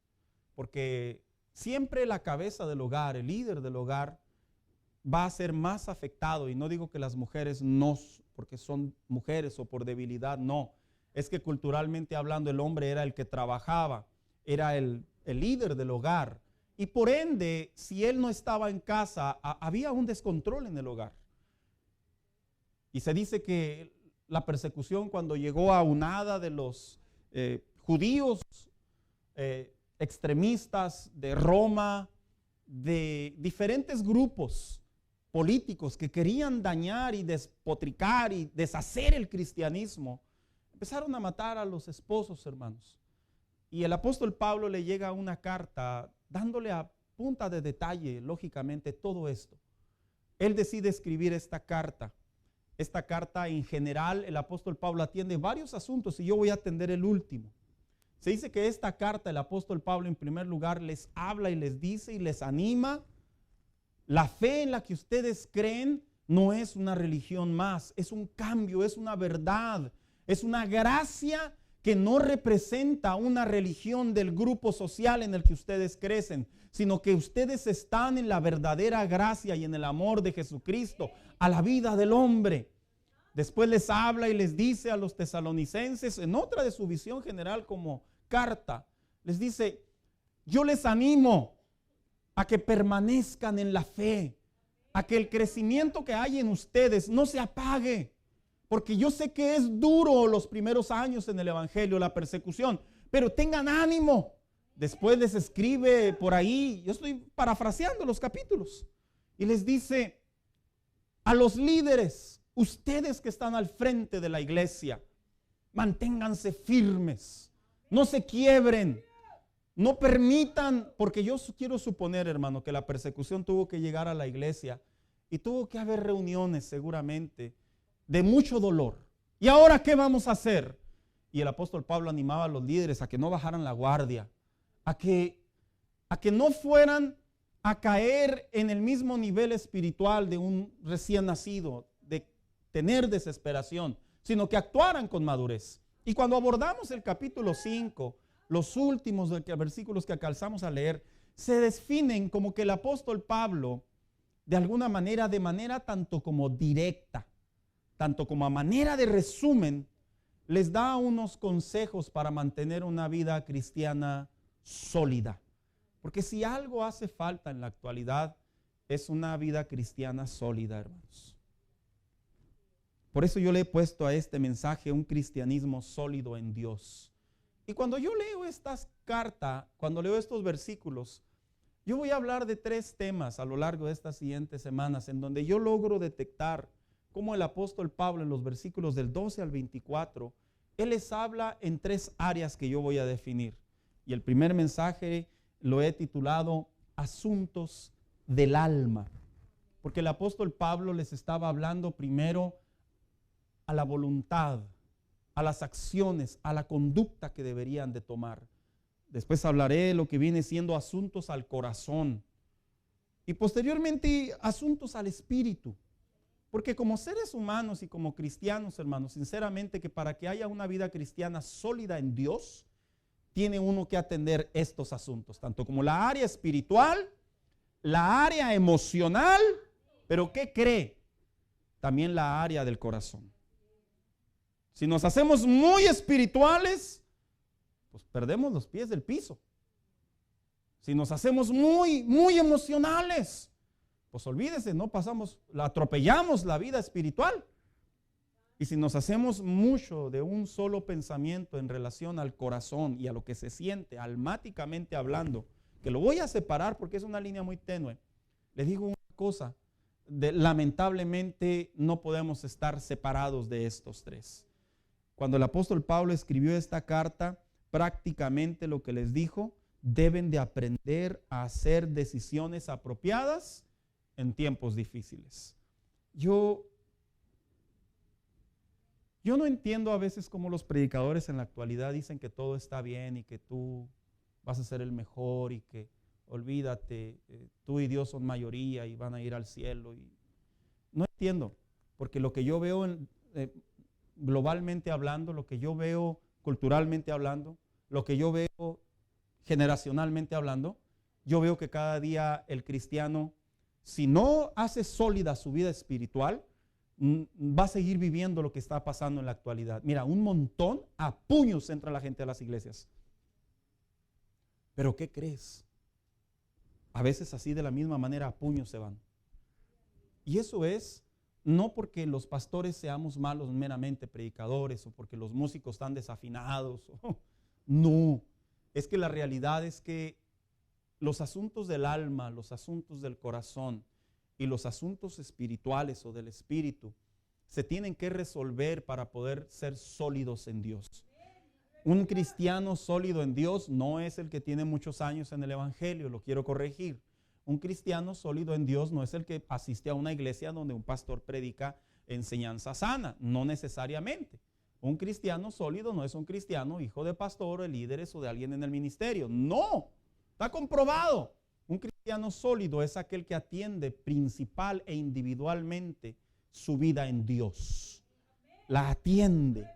[SPEAKER 4] Porque siempre la cabeza del hogar, el líder del hogar, va a ser más afectado. Y no digo que las mujeres no, porque son mujeres o por debilidad, no. Es que culturalmente hablando el hombre era el que trabajaba, era el líder del hogar. Y por ende, si él no estaba en casa, había un descontrol en el hogar. Y se dice que la persecución cuando llegó aunada de los judíos, extremistas de Roma, de diferentes grupos políticos que querían dañar y despotricar y deshacer el cristianismo, empezaron a matar a los esposos, hermanos. Y el apóstol Pablo le llega una carta dándole a punta de detalle, lógicamente, todo esto. Él decide escribir esta carta. Esta carta en general, el apóstol Pablo atiende varios asuntos y yo voy a atender el último. Se dice que esta carta, el apóstol Pablo en primer lugar les habla y les dice y les anima. La fe en la que ustedes creen no es una religión más, es un cambio, es una verdad, es una gracia que no representa una religión del grupo social en el que ustedes crecen, sino que ustedes están en la verdadera gracia y en el amor de Jesucristo a la vida del hombre. Después les habla y les dice a los tesalonicenses, en otra de su visión general como carta, les dice: yo les animo a que permanezcan en la fe, a que el crecimiento que hay en ustedes no se apague, porque yo sé que es duro los primeros años en el evangelio, la persecución, pero tengan ánimo. Después les escribe por ahí, yo estoy parafraseando los capítulos, y les dice a los líderes: ustedes que están al frente de la iglesia, manténganse firmes, no se quiebren, no permitan, porque yo quiero suponer, hermano, que la persecución tuvo que llegar a la iglesia y tuvo que haber reuniones seguramente de mucho dolor. ¿Y ahora qué vamos a hacer? Y el apóstol Pablo animaba a los líderes a que no bajaran la guardia, a que no fueran a caer en el mismo nivel espiritual de un recién nacido, de tener desesperación, sino que actuaran con madurez. Y cuando abordamos el capítulo 5, los últimos versículos que alcanzamos a leer, se definen como que el apóstol Pablo, de alguna manera, de manera tanto como directa, tanto como a manera de resumen, les da unos consejos para mantener una vida cristiana sólida. Porque si algo hace falta en la actualidad, es una vida cristiana sólida, hermanos. Por eso yo le he puesto a este mensaje un cristianismo sólido en Dios. Y cuando yo leo estas cartas, cuando leo estos versículos, yo voy a hablar de 3 temas a lo largo de estas siguientes semanas, en donde yo logro detectar cómo el apóstol Pablo en los versículos del 12 al 24, él les habla en 3 áreas que yo voy a definir. Y el primer mensaje lo he titulado Asuntos del alma, porque el apóstol Pablo les estaba hablando primero a la voluntad, a las acciones, a la conducta que deberían de tomar. Después hablaré de lo que viene siendo asuntos al corazón y posteriormente asuntos al espíritu. Porque como seres humanos y como cristianos, hermanos, sinceramente que para que haya una vida cristiana sólida en Dios, tiene uno que atender estos asuntos, tanto como la área espiritual, la área emocional, pero ¿qué cree? También la área del corazón. Si nos hacemos muy espirituales, pues perdemos los pies del piso. Si nos hacemos muy emocionales, pues olvídese, no atropellamos la vida espiritual. Y si nos hacemos mucho de un solo pensamiento en relación al corazón y a lo que se siente, almáticamente hablando, que lo voy a separar porque es una línea muy tenue, les digo una cosa, lamentablemente no podemos estar separados de estos 3. Cuando el apóstol Pablo escribió esta carta, prácticamente lo que les dijo: deben de aprender a hacer decisiones apropiadas en tiempos difíciles. Yo no entiendo a veces cómo los predicadores en la actualidad dicen que todo está bien y que tú vas a ser el mejor y que olvídate, tú y Dios son mayoría y van a ir al cielo. No entiendo, porque lo que yo veo globalmente hablando, lo que yo veo culturalmente hablando, lo que yo veo generacionalmente hablando, yo veo que cada día el cristiano, si no hace sólida su vida espiritual, va a seguir viviendo lo que está pasando en la actualidad. Mira, un montón a puños entra la gente a las iglesias. Pero ¿qué crees? A veces así de la misma manera a puños se van. Y eso es no porque los pastores seamos malos meramente predicadores o porque los músicos están desafinados. No, es que la realidad es que los asuntos del alma, los asuntos del corazón y los asuntos espirituales o del espíritu se tienen que resolver para poder ser sólidos en Dios. Un cristiano sólido en Dios no es el que tiene muchos años en el evangelio, lo quiero corregir. Un cristiano sólido en Dios no es el que asiste a una iglesia donde un pastor predica enseñanza sana, no necesariamente. Un cristiano sólido no es un cristiano hijo de pastor o de líderes o de alguien en el ministerio. No, está comprobado. Un cristiano sólido es aquel que atiende principal e individualmente su vida en Dios. La atiende.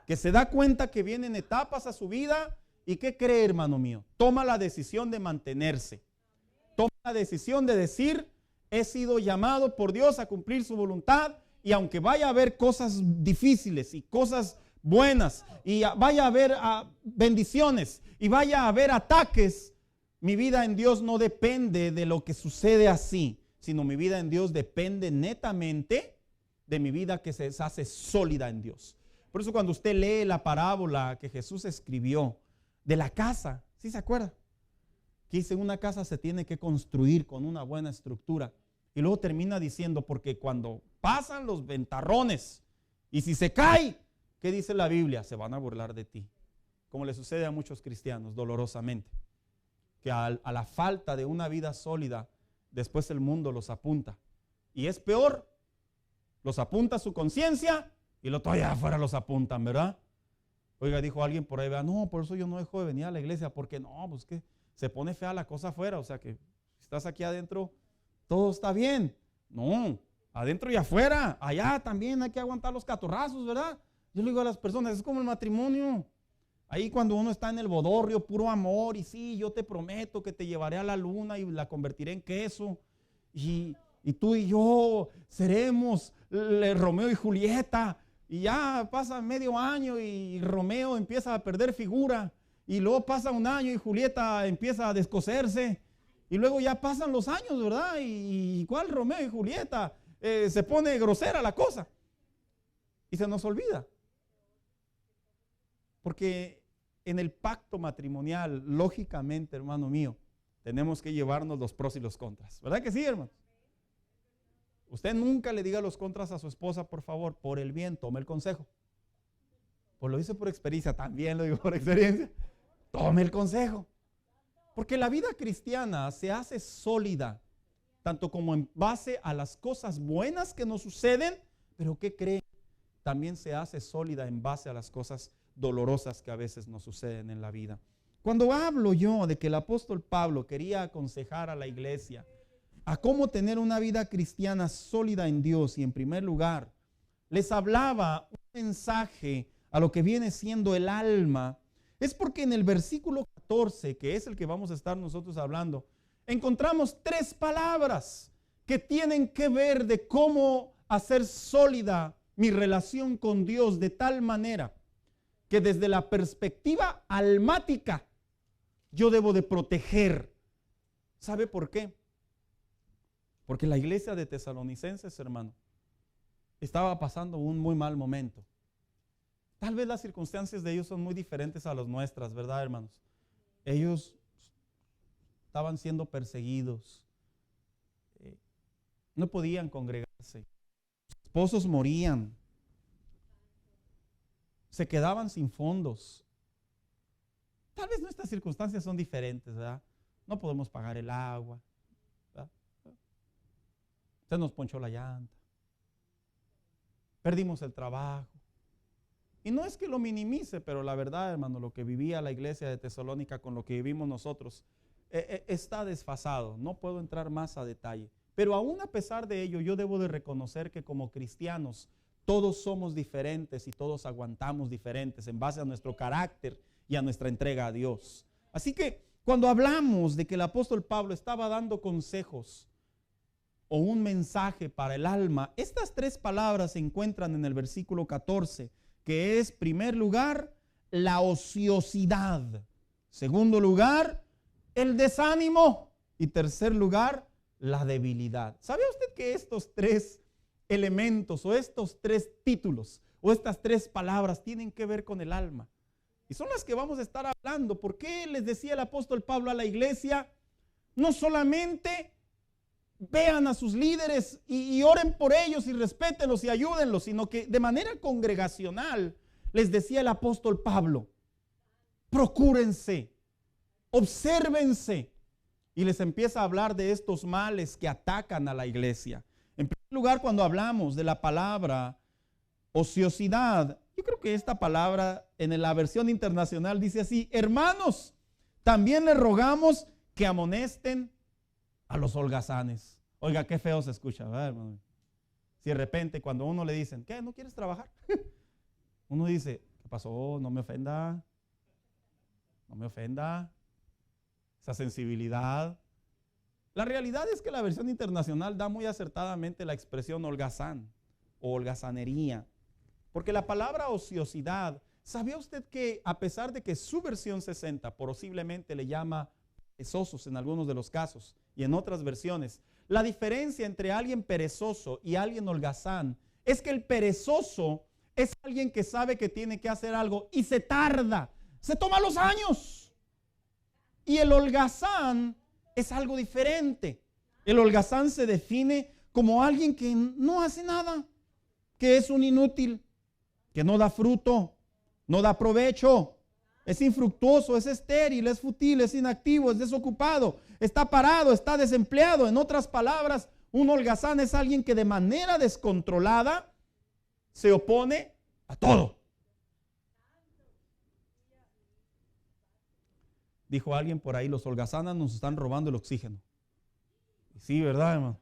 [SPEAKER 4] Que se da cuenta que vienen etapas a su vida y ¿qué cree, hermano mío? Toma la decisión de mantenerse. Toma la decisión de decir, he sido llamado por Dios a cumplir su voluntad. Y aunque vaya a haber cosas difíciles y cosas buenas, y vaya a haber bendiciones, y vaya a haber ataques, mi vida en Dios no depende de lo que sucede así, sino mi vida en Dios depende netamente de mi vida que se hace sólida en Dios. Por eso cuando usted lee la parábola que Jesús escribió de la casa, ¿sí se acuerda? Que dice, una casa se tiene que construir con una buena estructura. Y luego termina diciendo, porque cuando pasan los ventarrones y si se cae, ¿qué dice la Biblia? Se van a burlar de ti. Como le sucede a muchos cristianos dolorosamente. Que a la falta de una vida sólida, después el mundo los apunta. Y es peor, los apunta su conciencia y lo todavía afuera los apuntan, ¿verdad? Oiga, dijo alguien por ahí, no, por eso yo no dejo de venir a la iglesia, porque no, pues que se pone fea la cosa afuera, o sea que si estás aquí adentro, todo está bien. No, adentro y afuera, allá también hay que aguantar los catorrazos, ¿verdad? Yo le digo a las personas, es como el matrimonio. Ahí cuando uno está en el bodorrio, puro amor, y sí, yo te prometo que te llevaré a la luna y la convertiré en queso. Y tú y yo seremos Romeo y Julieta. Y ya pasa medio año y Romeo empieza a perder figura. Y luego pasa un año y Julieta empieza a descoserse. Y luego ya pasan los años, ¿verdad? ¿Y cuál Romeo y Julieta? Se pone grosera la cosa. Y se nos olvida. Porque en el pacto matrimonial, lógicamente, hermano mío, tenemos que llevarnos los pros y los contras. ¿Verdad que sí, hermanos? Usted nunca le diga los contras a su esposa, por favor, por el bien, tome el consejo. Pues lo hice por experiencia, también lo digo por experiencia. Tome el consejo. Porque la vida cristiana se hace sólida, tanto como en base a las cosas buenas que nos suceden, pero ¿qué creen? También se hace sólida en base a las cosas dolorosas que a veces nos suceden en la vida. Cuando hablo yo de que el apóstol Pablo quería aconsejar a la iglesia a cómo tener una vida cristiana sólida en Dios, y en primer lugar les hablaba un mensaje a lo que viene siendo el alma, es porque en el versículo 14, que es el que vamos a estar nosotros hablando, encontramos 3 palabras que tienen que ver de cómo hacer sólida mi relación con Dios de tal manera que desde la perspectiva almática yo debo de proteger. ¿Sabe por qué? Porque la iglesia de Tesalonicenses, hermano, estaba pasando un muy mal momento. Tal vez las circunstancias de ellos son muy diferentes a las nuestras, ¿verdad, hermanos? Ellos estaban siendo perseguidos, no podían congregarse, sus esposos morían, se quedaban sin fondos. Tal vez nuestras circunstancias son diferentes, ¿verdad? No podemos pagar el agua, ¿verdad? Se nos ponchó la llanta, perdimos el trabajo. Y no es que lo minimice, pero la verdad, hermano, lo que vivía la iglesia de Tesalónica con lo que vivimos nosotros está desfasado. No puedo entrar más a detalle. Pero aún a pesar de ello, yo debo de reconocer que como cristianos todos somos diferentes y todos aguantamos diferentes en base a nuestro carácter y a nuestra entrega a Dios. Así que cuando hablamos de que el apóstol Pablo estaba dando consejos o un mensaje para el alma, estas 3 palabras se encuentran en el versículo 14, que es, primer lugar, la ociosidad. Segundo lugar, el desánimo. Y tercer lugar, la debilidad. ¿Sabe usted que estos 3 elementos o estos 3 títulos o estas 3 palabras tienen que ver con el alma? Y son las que vamos a estar hablando. ¿Por qué les decía el apóstol Pablo a la iglesia? No solamente vean a sus líderes y oren por ellos y respétenlos y ayúdenlos, sino que de manera congregacional les decía el apóstol Pablo, procúrense, obsérvense. Y les empieza a hablar de estos males que atacan a la iglesia. En primer lugar, cuando hablamos de la palabra ociosidad, yo creo que esta palabra en la versión internacional dice así: hermanos, también les rogamos que amonesten a los holgazanes. Oiga, qué feo se escucha, ¿verdad, hermano? Si de repente cuando a uno le dicen, ¿qué? ¿No quieres trabajar? Uno dice, ¿qué pasó? No me ofenda. No me ofenda. Esa sensibilidad. La realidad es que la versión internacional da muy acertadamente la expresión holgazán o holgazanería. Porque la palabra ociosidad, ¿sabía usted que a pesar de que su versión 60 posiblemente le llama perezosos en algunos de los casos y en otras versiones, la diferencia entre alguien perezoso y alguien holgazán es que el perezoso es alguien que sabe que tiene que hacer algo y se tarda, se toma los años. Y el holgazán es algo diferente. El holgazán se define como alguien que no hace nada, que es un inútil, que no da fruto, no da provecho, es infructuoso, es estéril, es fútil, es inactivo, es desocupado, está parado, está desempleado. En otras palabras, un holgazán es alguien que de manera descontrolada se opone a todo. Dijo alguien por ahí, los holgazanas nos están robando el oxígeno. Y sí, ¿verdad, hermano?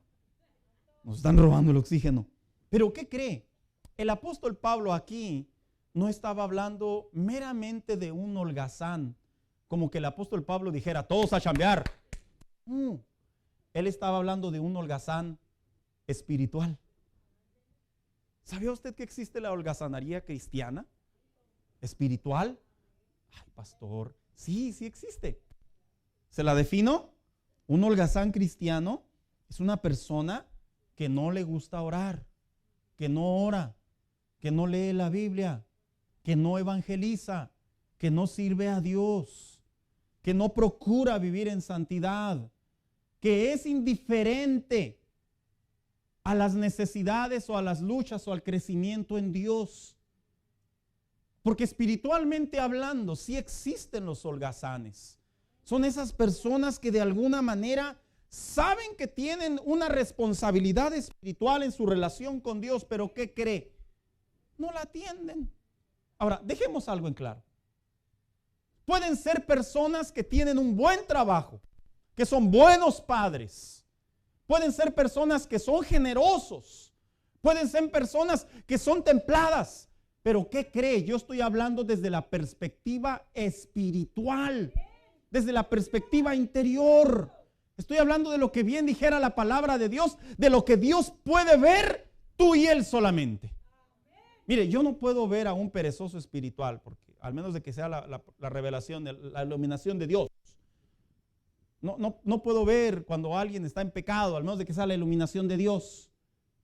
[SPEAKER 4] Nos están robando el oxígeno. ¿Pero qué cree? El apóstol Pablo aquí no estaba hablando meramente de un holgazán, como que el apóstol Pablo dijera, todos a chambear. Él estaba hablando de un holgazán espiritual. ¿Sabía usted que existe la holgazanería cristiana? ¿Espiritual? Ay, pastor, sí existe. ¿Se la defino? Un holgazán cristiano es una persona que no le gusta orar, que no ora, que no lee la Biblia, que no evangeliza, que no sirve a Dios, que no procura vivir en santidad, que es indiferente a las necesidades o a las luchas o al crecimiento en Dios. Porque espiritualmente hablando, sí existen los holgazanes. Son esas personas que de alguna manera saben que tienen una responsabilidad espiritual en su relación con Dios, pero ¿qué cree? No la atienden. Ahora, dejemos algo en claro. Pueden ser personas que tienen un buen trabajo, que son buenos padres. Pueden ser personas que son generosos. Pueden ser personas que son templadas. Pero ¿qué cree? Yo estoy hablando desde la perspectiva espiritual, desde la perspectiva interior. Estoy hablando de lo que bien dijera la palabra de Dios, de lo que Dios puede ver, tú y Él solamente. Mire, yo no puedo ver a un perezoso espiritual, porque al menos de que sea la revelación, la iluminación de Dios. No puedo ver cuando alguien está en pecado, al menos de que sea la iluminación de Dios.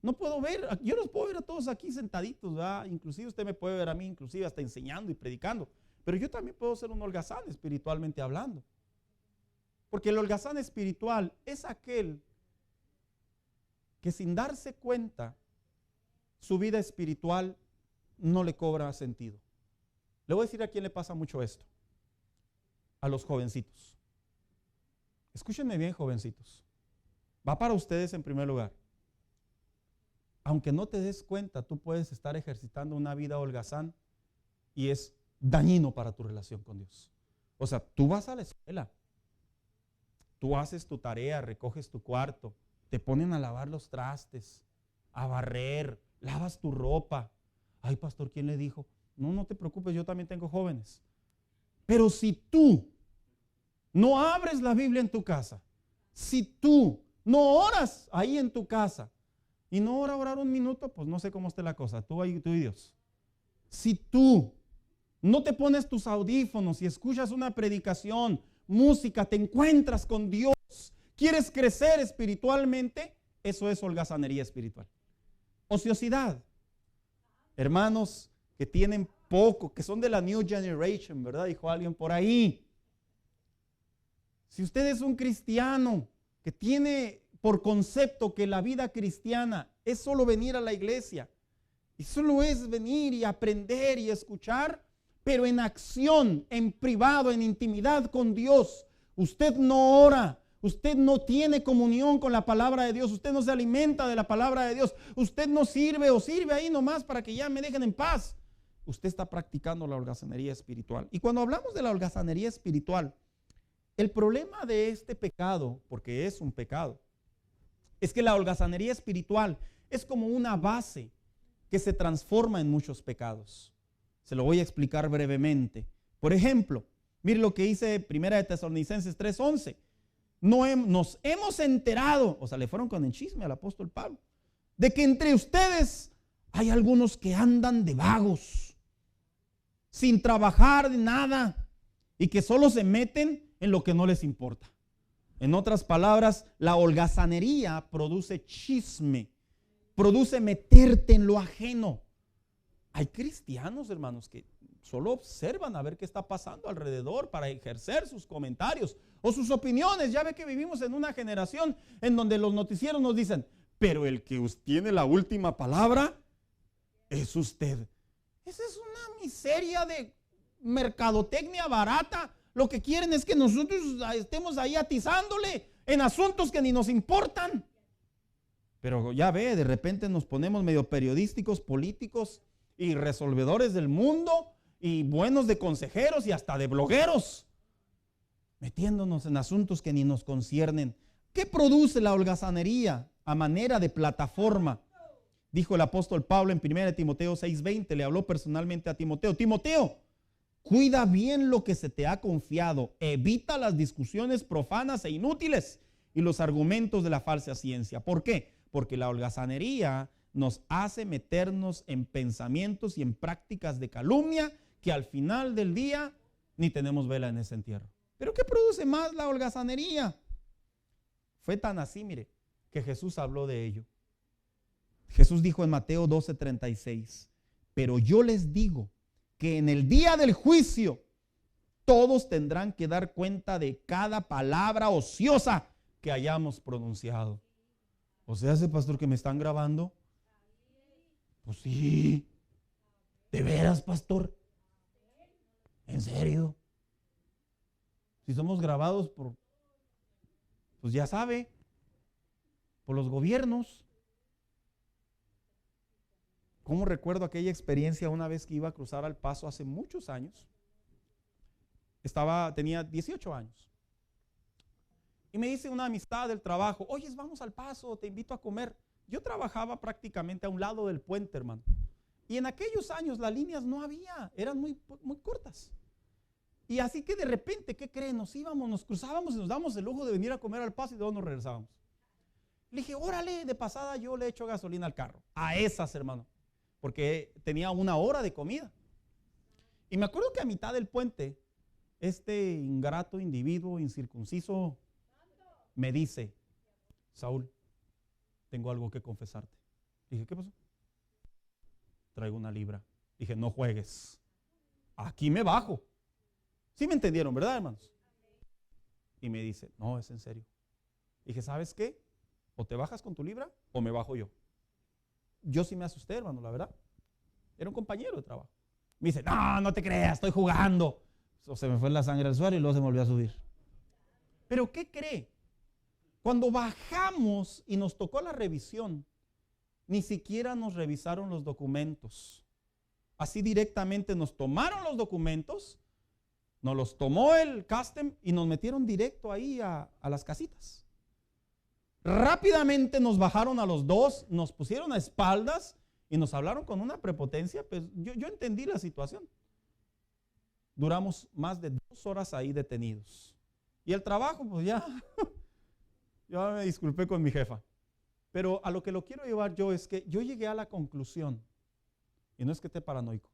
[SPEAKER 4] No puedo ver, yo los puedo ver a todos aquí sentaditos, ¿verdad? Inclusive usted me puede ver a mí, inclusive hasta enseñando y predicando. Pero yo también puedo ser un holgazán espiritualmente hablando. Porque el holgazán espiritual es aquel que sin darse cuenta su vida espiritual no le cobra sentido. Le voy a decir a quién le pasa mucho esto. A los jovencitos. Escúchenme bien, jovencitos. Va para ustedes en primer lugar. Aunque no te des cuenta, tú puedes estar ejercitando una vida holgazán y es dañino para tu relación con Dios. O sea, tú vas a la escuela, tú haces tu tarea, recoges tu cuarto, te ponen a lavar los trastes, a barrer, lavas tu ropa. Ay, pastor, ¿quién le dijo? No te preocupes, yo también tengo jóvenes. Pero si tú no abres la Biblia en tu casa, si tú no oras ahí en tu casa, y no orar un minuto, pues no sé cómo esté la cosa, tú y Dios. Si tú no te pones tus audífonos y escuchas una predicación, música, te encuentras con Dios, quieres crecer espiritualmente, eso es holgazanería espiritual. Ociosidad. Hermanos que tienen tampoco, que son de la New Generation, ¿verdad? Dijo alguien por ahí. Si usted es un cristiano que tiene por concepto que la vida cristiana es solo venir a la iglesia, y solo es venir y aprender y escuchar, pero en acción, en privado, en intimidad con Dios, usted no ora, usted no tiene comunión con la palabra de Dios, usted no se alimenta de la palabra de Dios, usted no sirve o sirve ahí nomás para que ya me dejen en paz. Usted está practicando la holgazanería espiritual. Y cuando hablamos de la holgazanería espiritual, el problema de este pecado, porque es un pecado, es que la holgazanería espiritual es como una base que se transforma en muchos pecados. Se lo voy a explicar brevemente. Por ejemplo, mire lo que dice 1 de Tesalonicenses 3:11. Nos hemos enterado, o sea, le fueron con el chisme al apóstol Pablo, de que entre ustedes hay algunos que andan de vagos, sin trabajar de nada, y que solo se meten en lo que no les importa. En otras palabras, la holgazanería produce chisme, produce meterte en lo ajeno. Hay cristianos, hermanos, que solo observan a ver qué está pasando alrededor para ejercer sus comentarios o sus opiniones. Ya ve que vivimos en una generación en donde los noticieros nos dicen, pero el que tiene la última palabra es usted. Esa es una miseria de mercadotecnia barata. Lo que quieren es que nosotros estemos ahí atizándole en asuntos que ni nos importan. Pero ya ve, de repente nos ponemos medio periodísticos, políticos y resolvedores del mundo y buenos de consejeros y hasta de blogueros, metiéndonos en asuntos que ni nos conciernen. ¿Qué produce la holgazanería a manera de plataforma? Dijo el apóstol Pablo en 1 Timoteo 6:20, le habló personalmente a Timoteo. Timoteo, cuida bien lo que se te ha confiado, evita las discusiones profanas e inútiles y los argumentos de la falsa ciencia. ¿Por qué? Porque la holgazanería nos hace meternos en pensamientos y en prácticas de calumnia que al final del día ni tenemos vela en ese entierro. ¿Pero qué produce más la holgazanería? Fue tan así, mire, que Jesús habló de ello. Jesús dijo en Mateo 12:36, pero yo les digo que en el día del juicio todos tendrán que dar cuenta de cada palabra ociosa que hayamos pronunciado. O sea, ese pastor que me están grabando, pues sí, ¿de veras, pastor? ¿En serio? Si somos grabados por, pues ya sabe, por los gobiernos. ¿Cómo recuerdo aquella experiencia una vez que iba a cruzar al Paso hace muchos años? Tenía 18 años. Y me dice una amistad del trabajo, oye, vamos al Paso, te invito a comer. Yo trabajaba prácticamente a un lado del puente, hermano. Y en aquellos años las líneas no había, eran muy cortas. Y así que de repente, ¿qué creen? Nos íbamos, nos cruzábamos y nos damos el lujo de venir a comer al Paso y luego nos regresábamos. Le dije, órale, de pasada yo le echo gasolina al carro. A esas, hermano. Porque tenía una hora de comida. Y me acuerdo que a mitad del puente, este ingrato individuo incircunciso me dice, Saúl, tengo algo que confesarte. Dije, ¿qué pasó? Traigo una libra. Dije, no juegues. Aquí me bajo. ¿Sí me entendieron, verdad, hermanos? Y me dice, no, es en serio. Dije, ¿sabes qué? O te bajas con tu libra o me bajo yo. Yo sí me asusté, hermano, la verdad. Era un compañero de trabajo. Me dice, no, no te creas, estoy jugando. Se me fue la sangre al suelo y luego se me volvió a subir. ¿Pero qué cree? Cuando bajamos y nos tocó la revisión, ni siquiera nos revisaron los documentos. Así directamente nos tomaron los documentos, nos los tomó el custom y nos metieron directo ahí a las casitas. Rápidamente nos bajaron a los dos, nos pusieron a espaldas y nos hablaron con una prepotencia. Pues yo entendí la situación. Duramos más de 2 horas ahí detenidos. Y el trabajo, pues ya, yo me disculpé con mi jefa. Pero a lo que lo quiero llevar yo es que yo llegué a la conclusión, y no es que esté paranoico,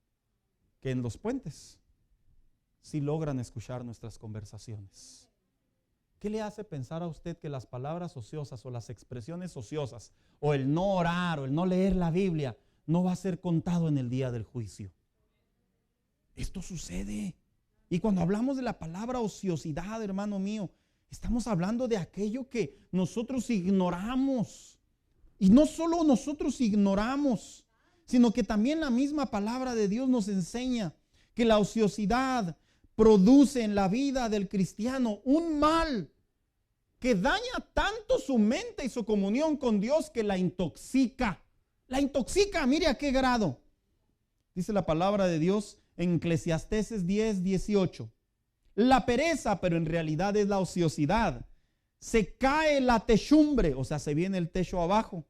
[SPEAKER 4] que en los puentes sí logran escuchar nuestras conversaciones. ¿Qué le hace pensar a usted que las palabras ociosas o las expresiones ociosas o el no orar o el no leer la Biblia no va a ser contado en el día del juicio? Esto sucede. Y cuando hablamos de la palabra ociosidad, hermano mío, estamos hablando de aquello que nosotros ignoramos. Y no solo nosotros ignoramos, sino que también la misma palabra de Dios nos enseña que la ociosidad produce en la vida del cristiano un mal que daña tanto su mente y su comunión con Dios que la intoxica. La intoxica, mire a qué grado. Dice la palabra de Dios en Eclesiastés 10:18. La pereza, pero en realidad es la ociosidad. Se cae la techumbre, o sea, se viene el techo abajo.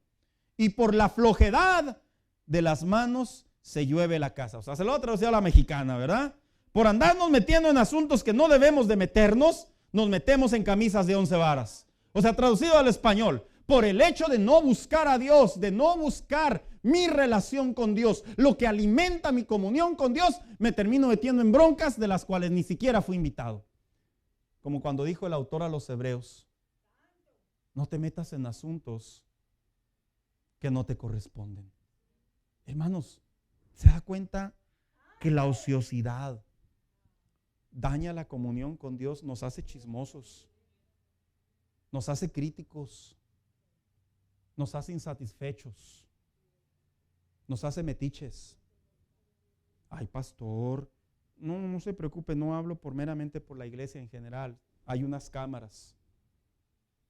[SPEAKER 4] Y por la flojedad de las manos se llueve la casa. O sea, se lo va a traducir a la mexicana, ¿verdad? Por andarnos metiendo en asuntos que no debemos de meternos, nos metemos en camisas de 11 varas. O sea, traducido al español, por el hecho de no buscar a Dios, de no buscar mi relación con Dios, lo que alimenta mi comunión con Dios, me termino metiendo en broncas de las cuales ni siquiera fui invitado. Como cuando dijo el autor a los Hebreos, no te metas en asuntos que no te corresponden. Hermanos, ¿se da cuenta que la ociosidad daña la comunión con Dios? Nos hace chismosos, nos hace críticos, nos hace insatisfechos, nos hace metiches. Ay, pastor, no se preocupe, no hablo meramente por la iglesia en general. Hay unas cámaras.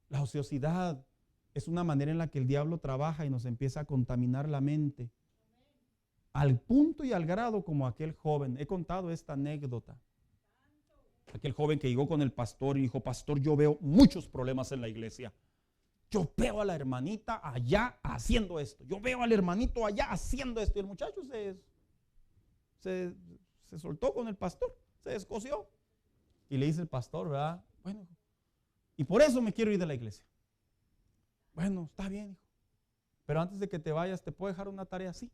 [SPEAKER 4] La ociosidad es una manera en la que el diablo trabaja y nos empieza a contaminar la mente. Al punto y al grado como aquel joven. He contado esta anécdota. Aquel joven que llegó con el pastor y dijo, pastor, yo veo muchos problemas en la iglesia. Yo veo a la hermanita allá haciendo esto. Yo veo al hermanito allá haciendo esto. Y el muchacho se soltó con el pastor, se descoció. Y le dice el pastor, ¿verdad? Bueno, y por eso me quiero ir de la iglesia. Bueno, está bien, hijo. Pero antes de que te vayas, ¿te puedo dejar una tarea así?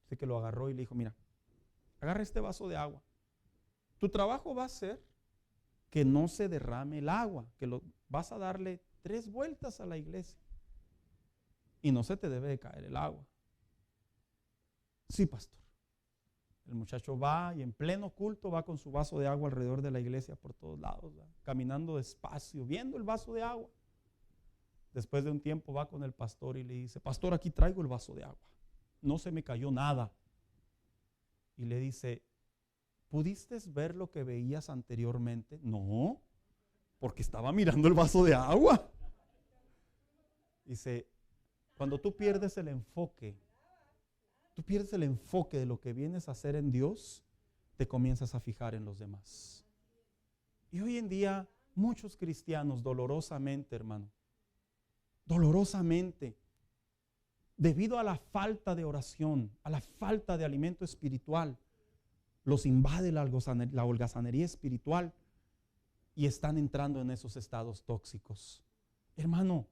[SPEAKER 4] Así que lo agarró y le dijo, mira, agarra este vaso de agua. Tu trabajo va a ser que no se derrame el agua, vas a darle 3 vueltas a la iglesia y no se te debe de caer el agua. Sí, pastor. El muchacho va y en pleno culto va con su vaso de agua alrededor de la iglesia por todos lados, ¿verdad? Caminando despacio, viendo el vaso de agua. Después de un tiempo va con el pastor y le dice, pastor, aquí traigo el vaso de agua. No se me cayó nada. Y le dice, ¿pudiste ver lo que veías anteriormente? No, porque estaba mirando el vaso de agua. Dice, cuando tú pierdes el enfoque de lo que vienes a hacer en Dios, te comienzas a fijar en los demás. Y hoy en día, muchos cristianos, dolorosamente, hermano, dolorosamente, debido a la falta de oración, a la falta de alimento espiritual, los invade la holgazanería espiritual y están entrando en esos estados tóxicos. Hermano,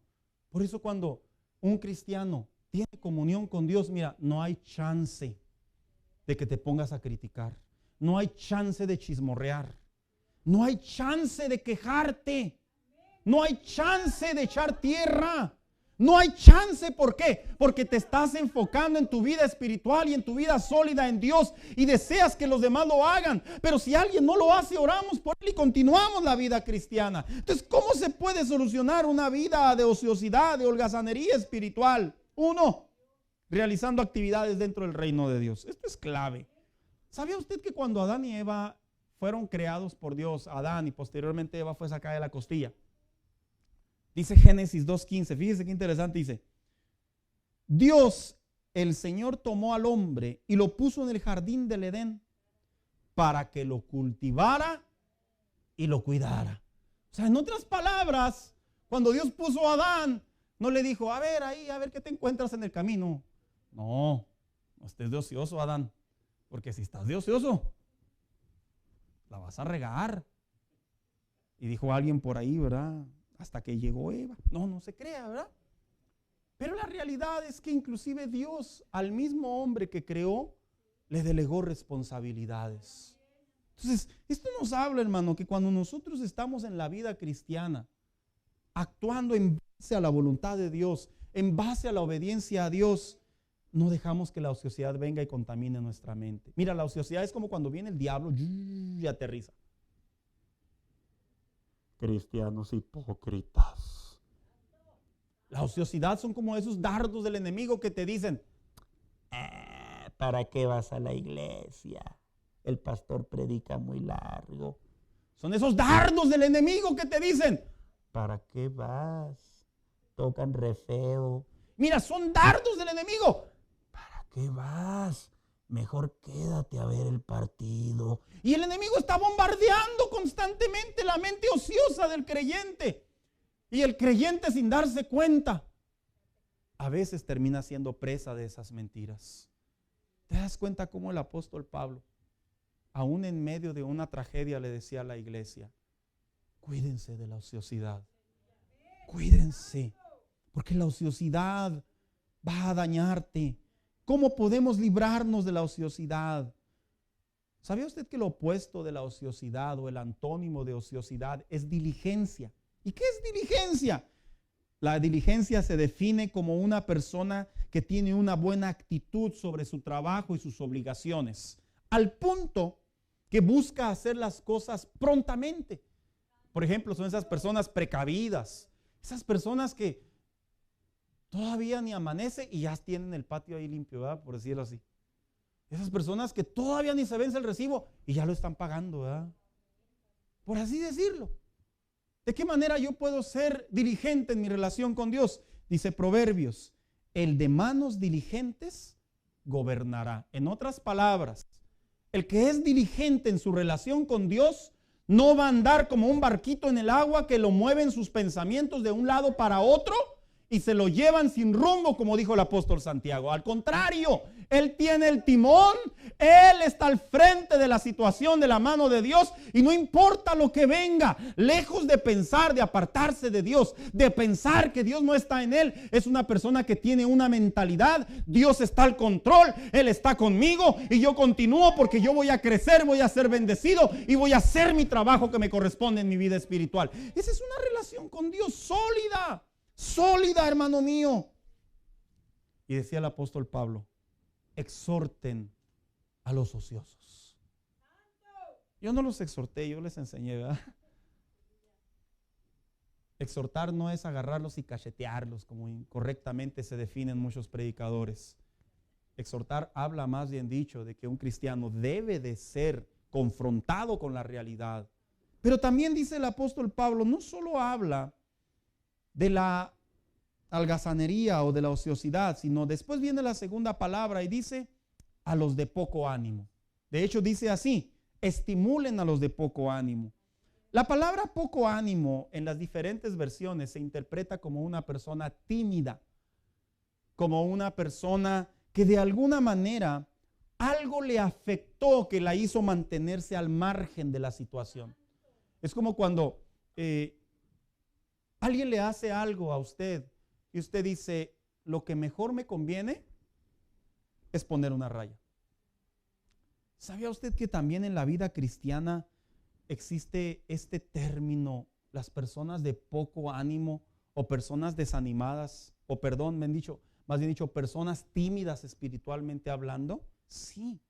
[SPEAKER 4] por eso cuando un cristiano tiene comunión con Dios, mira, no hay chance de que te pongas a criticar, no hay chance de chismorrear, no hay chance de quejarte, no hay chance de echar tierra. No hay chance, ¿por qué? Porque te estás enfocando en tu vida espiritual y en tu vida sólida en Dios y deseas que los demás lo hagan. Pero si alguien no lo hace, oramos por él y continuamos la vida cristiana. Entonces, ¿cómo se puede solucionar una vida de ociosidad, de holgazanería espiritual? 1, realizando actividades dentro del reino de Dios. Esto es clave. ¿Sabía usted que cuando Adán y Eva fueron creados por Dios, Adán y posteriormente Eva fue sacada de la costilla? Dice Génesis 2:15, fíjese qué interesante, dice, Dios, el Señor, tomó al hombre y lo puso en el jardín del Edén para que lo cultivara y lo cuidara. O sea, en otras palabras, cuando Dios puso a Adán, no le dijo, a ver qué te encuentras en el camino. No estés de ocioso, Adán, porque si estás de ocioso, la vas a regar. Y dijo alguien por ahí, ¿verdad? Hasta que llegó Eva. No se crea, ¿verdad? Pero la realidad es que inclusive Dios al mismo hombre que creó le delegó responsabilidades. Entonces, esto nos habla, hermano, que cuando nosotros estamos en la vida cristiana, actuando en base a la voluntad de Dios, en base a la obediencia a Dios, no dejamos que la ociosidad venga y contamine nuestra mente. Mira, la ociosidad es como cuando viene el diablo y aterriza. Cristianos hipócritas. La ociosidad son como esos dardos del enemigo que te dicen, ¿para qué vas a la iglesia? El pastor predica muy largo. Son esos dardos del enemigo que te dicen, ¿para qué vas? Tocan re feo. Mira, son dardos del enemigo. ¿Para qué vas? Mejor quédate a ver el partido. Y el enemigo está bombardeando constantemente la mente ociosa del creyente. Y el creyente, sin darse cuenta, a veces termina siendo presa de esas mentiras. ¿Te das cuenta cómo el apóstol Pablo, aún en medio de una tragedia, le decía a la iglesia, cuídense de la ociosidad? Cuídense, porque la ociosidad va a dañarte. ¿Cómo podemos librarnos de la ociosidad? ¿Sabía usted que lo opuesto de la ociosidad o el antónimo de ociosidad es diligencia? ¿Y qué es diligencia? La diligencia se define como una persona que tiene una buena actitud sobre su trabajo y sus obligaciones, al punto que busca hacer las cosas prontamente. Por ejemplo, son esas personas precavidas, esas personas que todavía ni amanece y ya tienen el patio ahí limpio, ¿verdad? Por decirlo así. Esas personas que todavía ni se vence el recibo y ya lo están pagando, ¿verdad? Por así decirlo. ¿De qué manera yo puedo ser diligente en mi relación con Dios? Dice Proverbios, el de manos diligentes gobernará. En otras palabras, el que es diligente en su relación con Dios no va a andar como un barquito en el agua que lo mueven sus pensamientos de un lado para otro y se lo llevan sin rumbo, como dijo el apóstol Santiago. Al contrario, él tiene el timón, él está al frente de la situación de la mano de Dios y no importa lo que venga, lejos de pensar, de apartarse de Dios, de pensar que Dios no está en él, es una persona que tiene una mentalidad, Dios está al control, Él está conmigo y yo continúo porque yo voy a crecer, voy a ser bendecido y voy a hacer mi trabajo que me corresponde en mi vida espiritual. Esa es una relación con Dios sólida. Sólida, hermano mío. Y decía el apóstol Pablo, exhorten a los ociosos. Yo no los exhorté, yo les enseñé, ¿verdad? Exhortar no es agarrarlos y cachetearlos, como incorrectamente se definen muchos predicadores. Exhortar habla, más bien dicho, de que un cristiano debe de ser confrontado con la realidad. Pero también dice el apóstol Pablo, no solo habla de la algazanería o de la ociosidad, sino después viene la segunda palabra y dice a los de poco ánimo. De hecho dice así, estimulen a los de poco ánimo. La palabra poco ánimo en las diferentes versiones se interpreta como una persona tímida, como una persona que de alguna manera algo le afectó que la hizo mantenerse al margen de la situación. Es como cuando alguien le hace algo a usted y usted dice, lo que mejor me conviene es poner una raya. ¿Sabía usted que también en la vida cristiana existe este término, las personas de poco ánimo o personas desanimadas, o perdón, más bien dicho, personas tímidas espiritualmente hablando? Sí.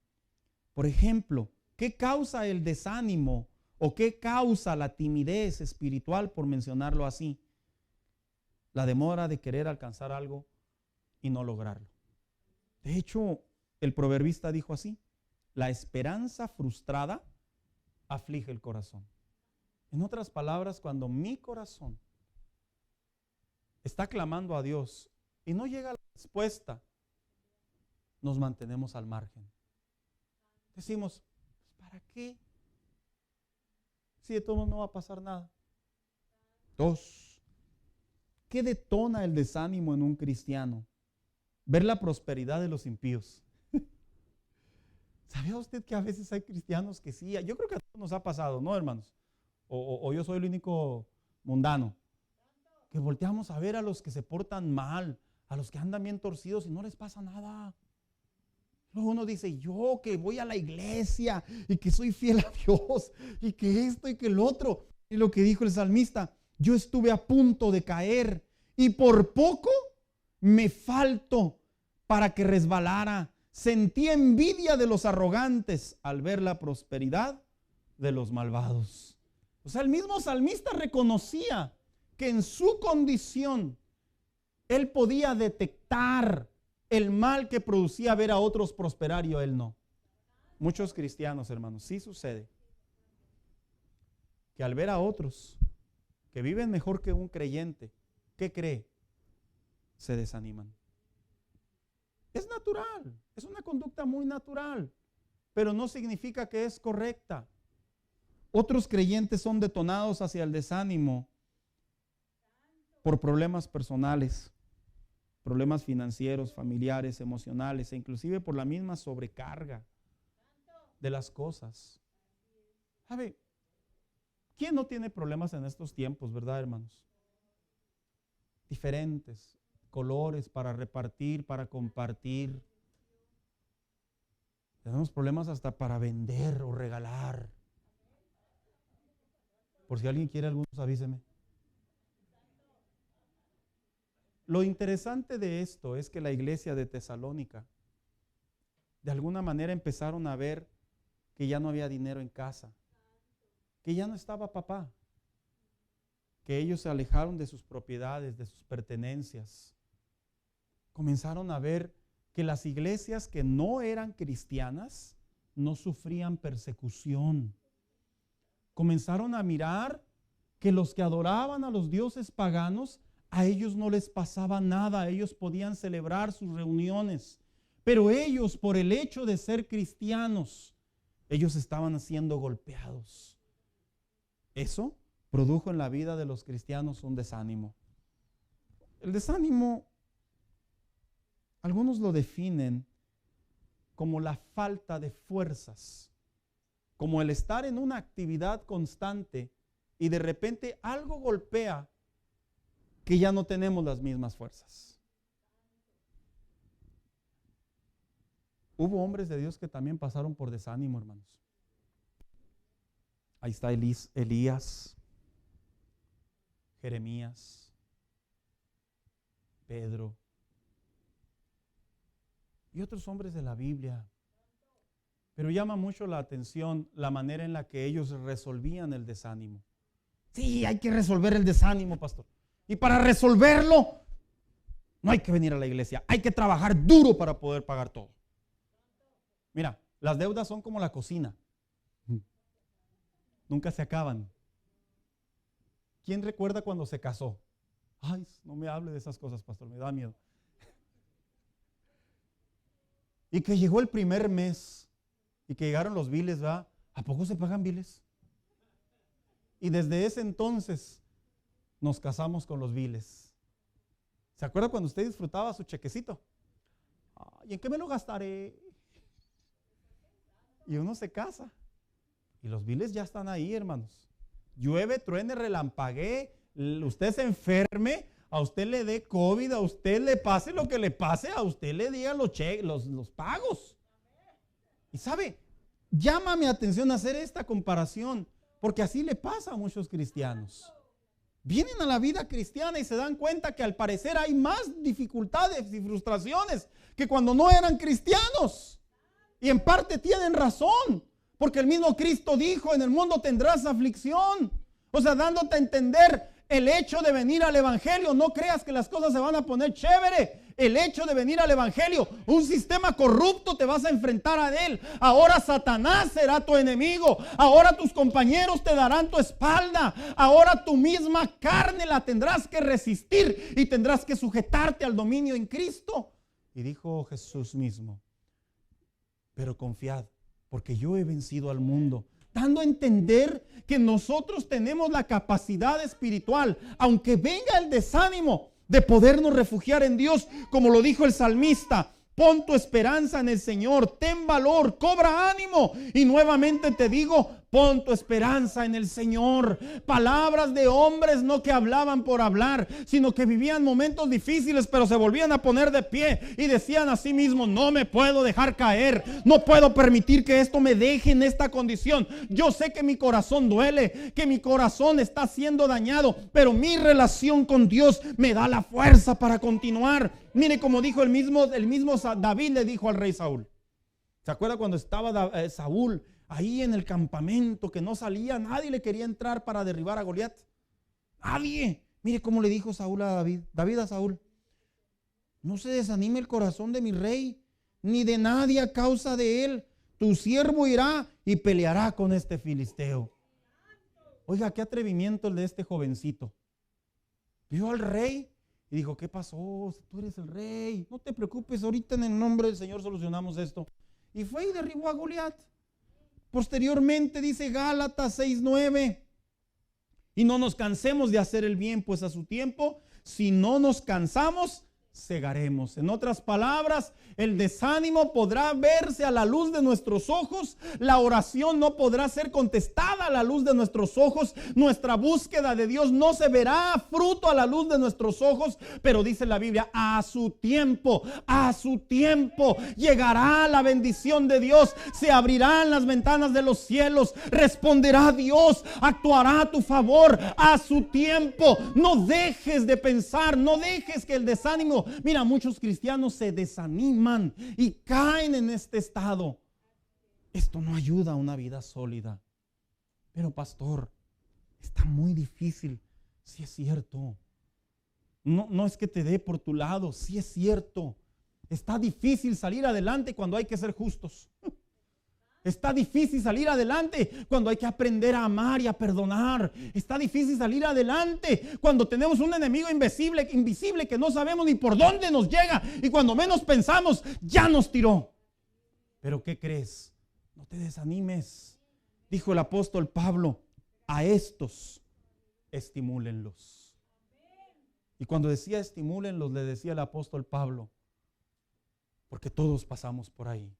[SPEAKER 4] Por ejemplo, ¿qué causa el desánimo o qué causa la timidez espiritual, por mencionarlo así? La demora de querer alcanzar algo y no lograrlo. De hecho, el proverbista dijo así, la esperanza frustrada aflige el corazón. En otras palabras, cuando mi corazón está clamando a Dios y no llega la respuesta, nos mantenemos al margen. Decimos, ¿para qué? Si de todo no va a pasar nada. 2. ¿Qué detona el desánimo en un cristiano? Ver la prosperidad de los impíos. ¿Sabía usted que a veces hay cristianos que sí? Yo creo que a todos nos ha pasado, ¿no, hermanos? O yo soy el único mundano. Que volteamos a ver a los que se portan mal, a los que andan bien torcidos y no les pasa nada. Luego uno dice, yo que voy a la iglesia y que soy fiel a Dios y que esto y que el otro. Y lo que dijo el salmista, yo estuve a punto de caer y por poco me falto, para que resbalara. Sentía envidia de los arrogantes al ver la prosperidad de los malvados. O sea, el mismo salmista reconocía que en su condición él podía detectar el mal que producía ver a otros prosperar y a él no. Muchos cristianos, hermanos, sí sucede que al ver a otros que viven mejor que un creyente, ¿qué cree? Se desaniman. Es natural, es una conducta muy natural, pero no significa que es correcta. Otros creyentes son detonados hacia el desánimo por problemas personales, problemas financieros, familiares, emocionales e inclusive por la misma sobrecarga de las cosas. ¿Sabe? ¿Quién no tiene problemas en estos tiempos, verdad, hermanos? Diferentes colores para repartir, para compartir. Tenemos problemas hasta para vender o regalar. Por si alguien quiere algunos, avíseme. Lo interesante de esto es que la iglesia de Tesalónica, de alguna manera empezaron a ver que ya no había dinero en casa, que ya no estaba papá, que ellos se alejaron de sus propiedades, de sus pertenencias. Comenzaron a ver que las iglesias que no eran cristianas no sufrían persecución. Comenzaron a mirar que los que adoraban a los dioses paganos, a ellos no les pasaba nada, ellos podían celebrar sus reuniones, pero ellos, por el hecho de ser cristianos, ellos estaban siendo golpeados. Eso produjo en la vida de los cristianos un desánimo. El desánimo, algunos lo definen como la falta de fuerzas, como el estar en una actividad constante y de repente algo golpea que ya no tenemos las mismas fuerzas. Hubo hombres de Dios que también pasaron por desánimo, hermanos. Ahí está Elías, Jeremías, Pedro y otros hombres de la Biblia. Pero llama mucho la atención la manera en la que ellos resolvían el desánimo. Sí, hay que resolver el desánimo, pastor. Y para resolverlo, no hay que venir a la iglesia. Hay que trabajar duro para poder pagar todo. Mira, las deudas son como la cocina. Nunca se acaban. ¿Quién recuerda cuando se casó? Ay, no me hable de esas cosas, pastor, me da miedo. Y que llegó el primer mes y que llegaron los biles, ¿verdad? ¿A poco se pagan biles? Y desde ese entonces nos casamos con los biles. ¿Se acuerda cuando usted disfrutaba su chequecito? ¿Y en qué me lo gastaré? Y uno se casa. Y los biles ya están ahí, hermanos. Llueve, truene, relampaguee, usted se enferme, a usted le dé COVID, a usted le pase lo que le pase, a usted le digan los pagos. Y sabe, llama mi atención hacer esta comparación, porque así le pasa a muchos cristianos. Vienen a la vida cristiana y se dan cuenta que al parecer hay más dificultades y frustraciones que cuando no eran cristianos. Y en parte tienen razón, porque el mismo Cristo dijo, en el mundo tendrás aflicción. O sea, dándote a entender el hecho de venir al evangelio. No creas que las cosas se van a poner chévere. El hecho de venir al evangelio, un sistema corrupto, te vas a enfrentar a él. Ahora Satanás será tu enemigo. Ahora tus compañeros te darán tu espalda. Ahora tu misma carne la tendrás que resistir y tendrás que sujetarte al dominio en Cristo. Y dijo Jesús mismo, pero confiad, porque yo he vencido al mundo. Dando a entender que nosotros tenemos la capacidad espiritual, aunque venga el desánimo, de podernos refugiar en Dios, como lo dijo el salmista. Pon tu esperanza en el Señor, ten valor, cobra ánimo. Y nuevamente te digo, Pon tu esperanza en el Señor. Palabras de hombres no que hablaban por hablar, sino que vivían momentos difíciles, pero se volvían a poner de pie y decían a sí mismos: no me puedo dejar caer, no puedo permitir que esto me deje en esta condición. Yo sé que mi corazón duele, que mi corazón está siendo dañado, pero mi relación con Dios me da la fuerza para continuar. Mire como dijo el mismo David le dijo al rey Saúl. ¿Se acuerda cuando estaba Saúl ahí en el campamento, que no salía, nadie le quería entrar para derribar a Goliat? Nadie. Mire cómo le dijo Saúl a David a Saúl: no se desanime el corazón de mi rey, ni de nadie a causa de él. Tu siervo irá y peleará con este filisteo. Oiga, qué atrevimiento el de este jovencito. Vio al rey y dijo: ¿qué pasó? Tú eres el rey, no te preocupes, ahorita en el nombre del Señor solucionamos esto. Y fue y derribó a Goliat. Posteriormente dice Gálatas 6:9: y no nos cansemos de hacer el bien, pues a su tiempo, si no nos cansamos, segaremos. En otras palabras, el desánimo podrá verse a la luz de nuestros ojos, la oración no podrá ser contestada a la luz de nuestros ojos, nuestra búsqueda de Dios no se verá fruto a la luz de nuestros ojos, pero dice la Biblia: a su tiempo llegará la bendición de Dios, se abrirán las ventanas de los cielos, responderá Dios, actuará a tu favor a su tiempo. No dejes de pensar, no dejes que el desánimo. Mira, muchos cristianos se desaniman y caen en este estado. Esto no ayuda a una vida sólida. Pero pastor, está muy difícil. Sí es cierto. No es que te dé por tu lado. Sí es cierto. Está difícil salir adelante cuando hay que ser justos. Está difícil salir adelante cuando hay que aprender a amar y a perdonar. Está difícil salir adelante cuando tenemos un enemigo invisible que no sabemos ni por dónde nos llega, y cuando menos pensamos ya nos tiró. Pero ¿qué crees? No te desanimes. Dijo el apóstol Pablo: a estos estimúlenlos. Y cuando decía estimúlenlos, le decía el apóstol Pablo, porque todos pasamos por ahí.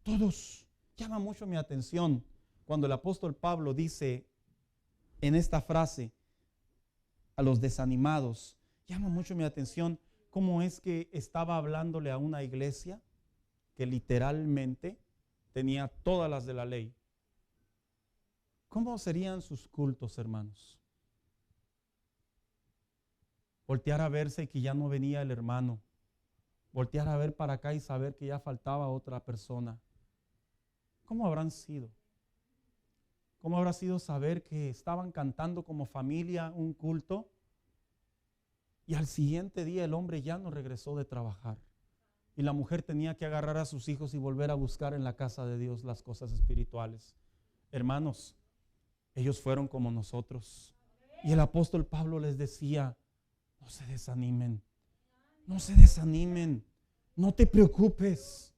[SPEAKER 4] Todos. Llama mucho mi atención cuando el apóstol Pablo dice en esta frase a los desanimados. Llama mucho mi atención cómo es que estaba hablándole a una iglesia que literalmente tenía todas las de la ley. ¿Cómo serían sus cultos, hermanos? Voltear a verse que ya no venía el hermano. Voltear a ver para acá y saber que ya faltaba otra persona. ¿Cómo habrán sido? ¿Cómo habrá sido saber que estaban cantando como familia un culto y al siguiente día el hombre ya no regresó de trabajar y la mujer tenía que agarrar a sus hijos y volver a buscar en la casa de Dios las cosas espirituales? Hermanos, ellos fueron como nosotros. Y el apóstol Pablo les decía: no se desanimen, no se desanimen, no te preocupes,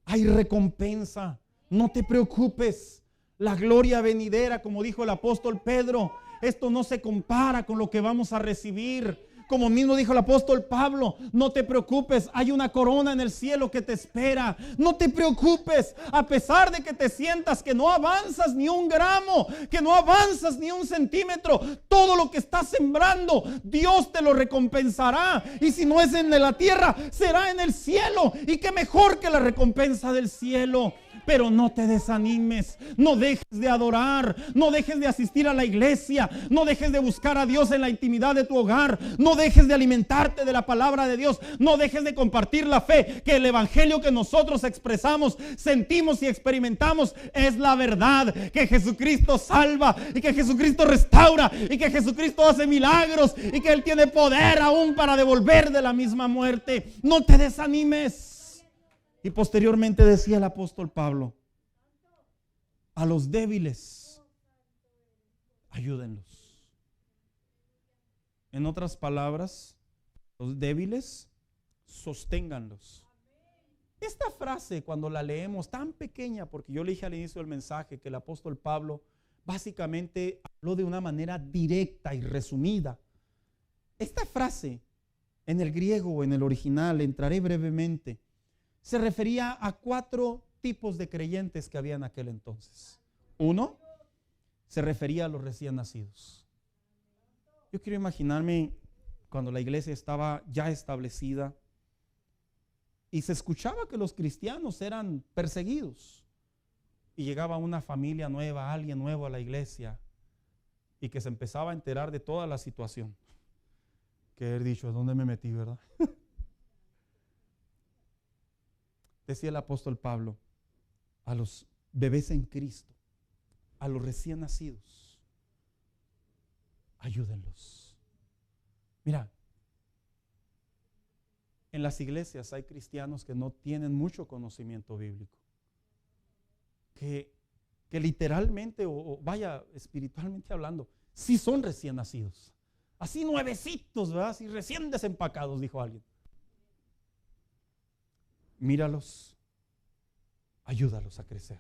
[SPEAKER 4] hay recompensa. No te preocupes, la gloria venidera, como dijo el apóstol Pedro, esto no se compara con lo que vamos a recibir. Como mismo dijo el apóstol Pablo: no te preocupes, hay una corona en el cielo que te espera. No te preocupes, a pesar de que te sientas que no avanzas ni un gramo, que no avanzas ni un centímetro, todo lo que estás sembrando, Dios te lo recompensará. Y si no es en la tierra, será en el cielo. Y qué mejor que la recompensa del cielo. Pero no te desanimes, no dejes de adorar, no dejes de asistir a la iglesia, no dejes de buscar a Dios en la intimidad de tu hogar, no dejes de alimentarte de la palabra de Dios, no dejes de compartir la fe, que el evangelio que nosotros expresamos, sentimos y experimentamos es la verdad, que Jesucristo salva y que Jesucristo restaura y que Jesucristo hace milagros y que Él tiene poder aún para devolver de la misma muerte. No te desanimes. Y posteriormente decía el apóstol Pablo: a los débiles, ayúdenlos. En otras palabras, los débiles, sosténganlos. Esta frase, cuando la leemos, tan pequeña, porque yo le dije al inicio del mensaje que el apóstol Pablo básicamente habló de una manera directa y resumida. Esta frase, en el griego o en el original, entraré brevemente, se refería a 4 tipos de creyentes que había en aquel entonces. Uno, se refería a los recién nacidos. Yo quiero imaginarme cuando la iglesia estaba ya establecida y se escuchaba que los cristianos eran perseguidos y llegaba una familia nueva, alguien nuevo a la iglesia y que se empezaba a enterar de toda la situación. Que haber dicho, ¿a dónde me metí, verdad? Decía el apóstol Pablo, a los bebés en Cristo, a los recién nacidos, ayúdenlos. Mira, en las iglesias hay cristianos que no tienen mucho conocimiento bíblico, que literalmente, o vaya, espiritualmente hablando, sí son recién nacidos. Así nuevecitos, ¿verdad? Así recién desempacados, dijo alguien. Míralos, ayúdalos a crecer.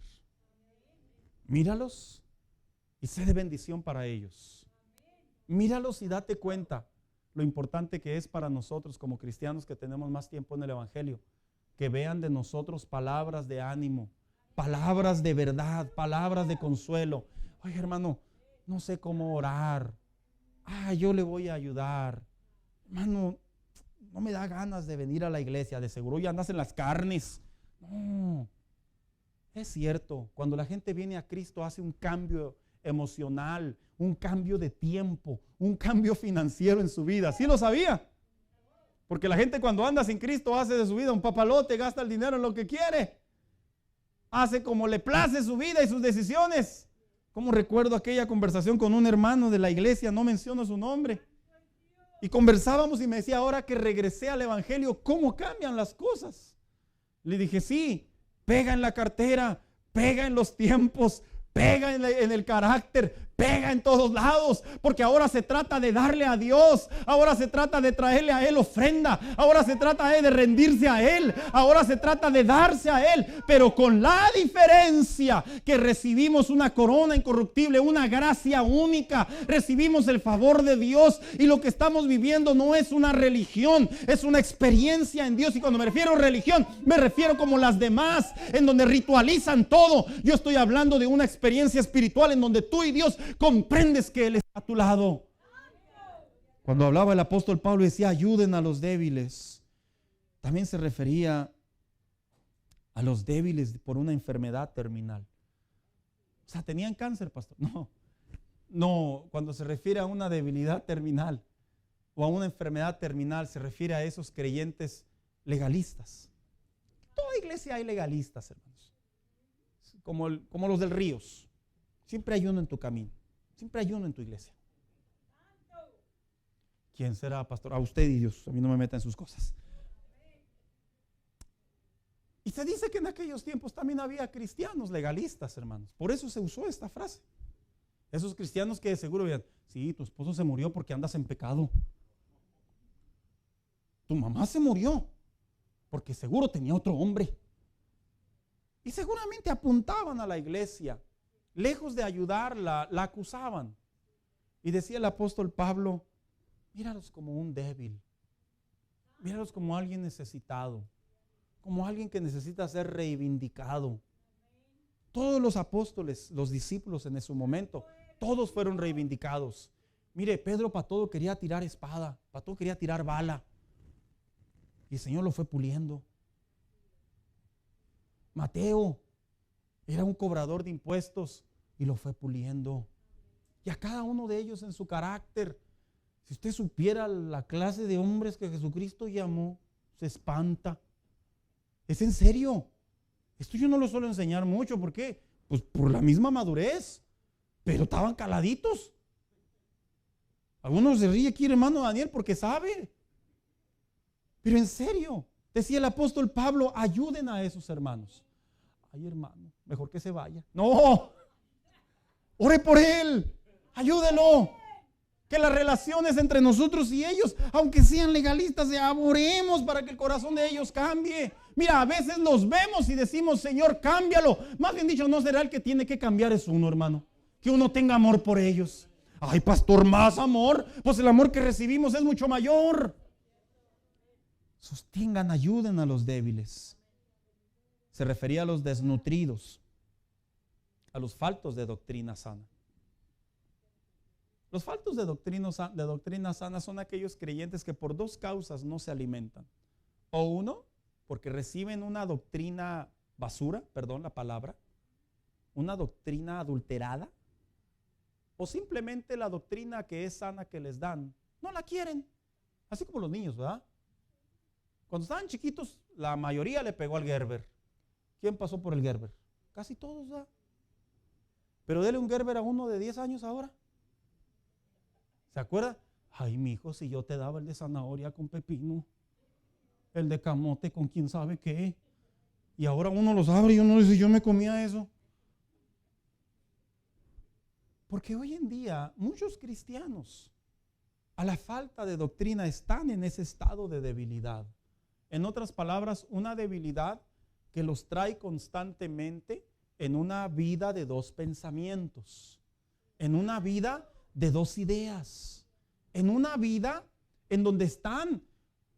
[SPEAKER 4] Míralos y sé de bendición para ellos. Míralos y date cuenta lo importante que es para nosotros como cristianos que tenemos más tiempo en el Evangelio, que vean de nosotros palabras de ánimo, palabras de verdad, palabras de consuelo. Oye, hermano, no sé cómo orar. Yo le voy a ayudar. Hermano, no me da ganas de venir a la iglesia, de seguro ya andas en las carnes. No, es cierto, cuando la gente viene a Cristo hace un cambio emocional, un cambio de tiempo, un cambio financiero en su vida. ¿Sí lo sabía? Porque la gente cuando anda sin Cristo hace de su vida un papalote, gasta el dinero en lo que quiere. Hace como le place su vida y sus decisiones. Como recuerdo aquella conversación con un hermano de la iglesia, no menciono su nombre. Y conversábamos y me decía, ahora que regresé al evangelio, ¿cómo cambian las cosas? Le dije, sí, pega en la cartera, pega en los tiempos, pega en el carácter, pega en todos lados, porque ahora se trata de darle a Dios, ahora se trata de traerle a Él ofrenda, ahora se trata de rendirse a Él, ahora se trata de darse a Él, pero con la diferencia que recibimos una corona incorruptible, una gracia única, recibimos el favor de Dios y lo que estamos viviendo no es una religión, es una experiencia en Dios. Y cuando me refiero a religión, me refiero como las demás, en donde ritualizan todo. Yo estoy hablando de una experiencia espiritual en donde tú y Dios comprendes que Él está a tu lado. Cuando hablaba el apóstol Pablo y decía ayuden a los débiles, también se refería a los débiles por una enfermedad terminal. O sea, tenían cáncer, pastor. No, cuando se refiere a una debilidad terminal o a una enfermedad terminal, se refiere a esos creyentes legalistas. En toda iglesia hay legalistas, hermanos, como los del Ríos. Siempre hay uno en tu camino. Siempre hay uno en tu iglesia. ¿Quién será, pastor? A usted y Dios. A mí no me meta en sus cosas. Y se dice que en aquellos tiempos también había cristianos legalistas, hermanos. Por eso se usó esta frase. Esos cristianos que de seguro veían, sí, tu esposo se murió porque andas en pecado. Tu mamá se murió porque seguro tenía otro hombre. Y seguramente apuntaban a la iglesia. Lejos de ayudarla, la acusaban. Y decía el apóstol Pablo, míralos como un débil. Míralos como alguien necesitado. Como alguien que necesita ser reivindicado. Todos los apóstoles, los discípulos en ese momento, todos fueron reivindicados. Mire, Pedro para todo quería tirar espada, para todo quería tirar bala. Y el Señor lo fue puliendo. Mateo era un cobrador de impuestos y lo fue puliendo. Y a cada uno de ellos en su carácter. Si usted supiera la clase de hombres que Jesucristo llamó, se espanta. Es en serio. Esto yo no lo suelo enseñar mucho. ¿Por qué? Pues por la misma madurez. Pero estaban caladitos. Algunos se ríe aquí, hermano Daniel, porque sabe. Pero en serio, decía el apóstol Pablo, ayuden a esos hermanos. Ay, hermano, mejor que se vaya. No, ore por él, ayúdelo. Que las relaciones entre nosotros y ellos, aunque sean legalistas, oremos para que el corazón de ellos cambie. Mira, a veces los vemos y decimos, Señor, cámbialo. Más bien dicho, no será el que tiene que cambiar es uno, hermano. Que uno tenga amor por ellos. Ay, pastor, más amor. Pues el amor que recibimos es mucho mayor. Sostengan, ayuden a los débiles. Se refería a los desnutridos, a los faltos de doctrina sana. Los faltos de doctrina sana son aquellos creyentes que por dos causas no se alimentan. O uno, porque reciben una doctrina basura, perdón la palabra, una doctrina adulterada, o simplemente la doctrina que es sana que les dan, no la quieren. Así como los niños, ¿verdad? Cuando estaban chiquitos, la mayoría le pegó al Gerber. ¿Quién pasó por el Gerber? Casi todos, ¿verdad? Pero dele un Gerber a uno de 10 años ahora. ¿Se acuerda? Ay, mijo, si yo te daba el de zanahoria con pepino, el de camote con quién sabe qué, y ahora uno los abre y uno dice, yo me comía eso. Porque hoy en día muchos cristianos, a la falta de doctrina, están en ese estado de debilidad. En otras palabras, una debilidad que los trae constantemente en una vida de dos pensamientos, en una vida de dos ideas, en una vida en donde están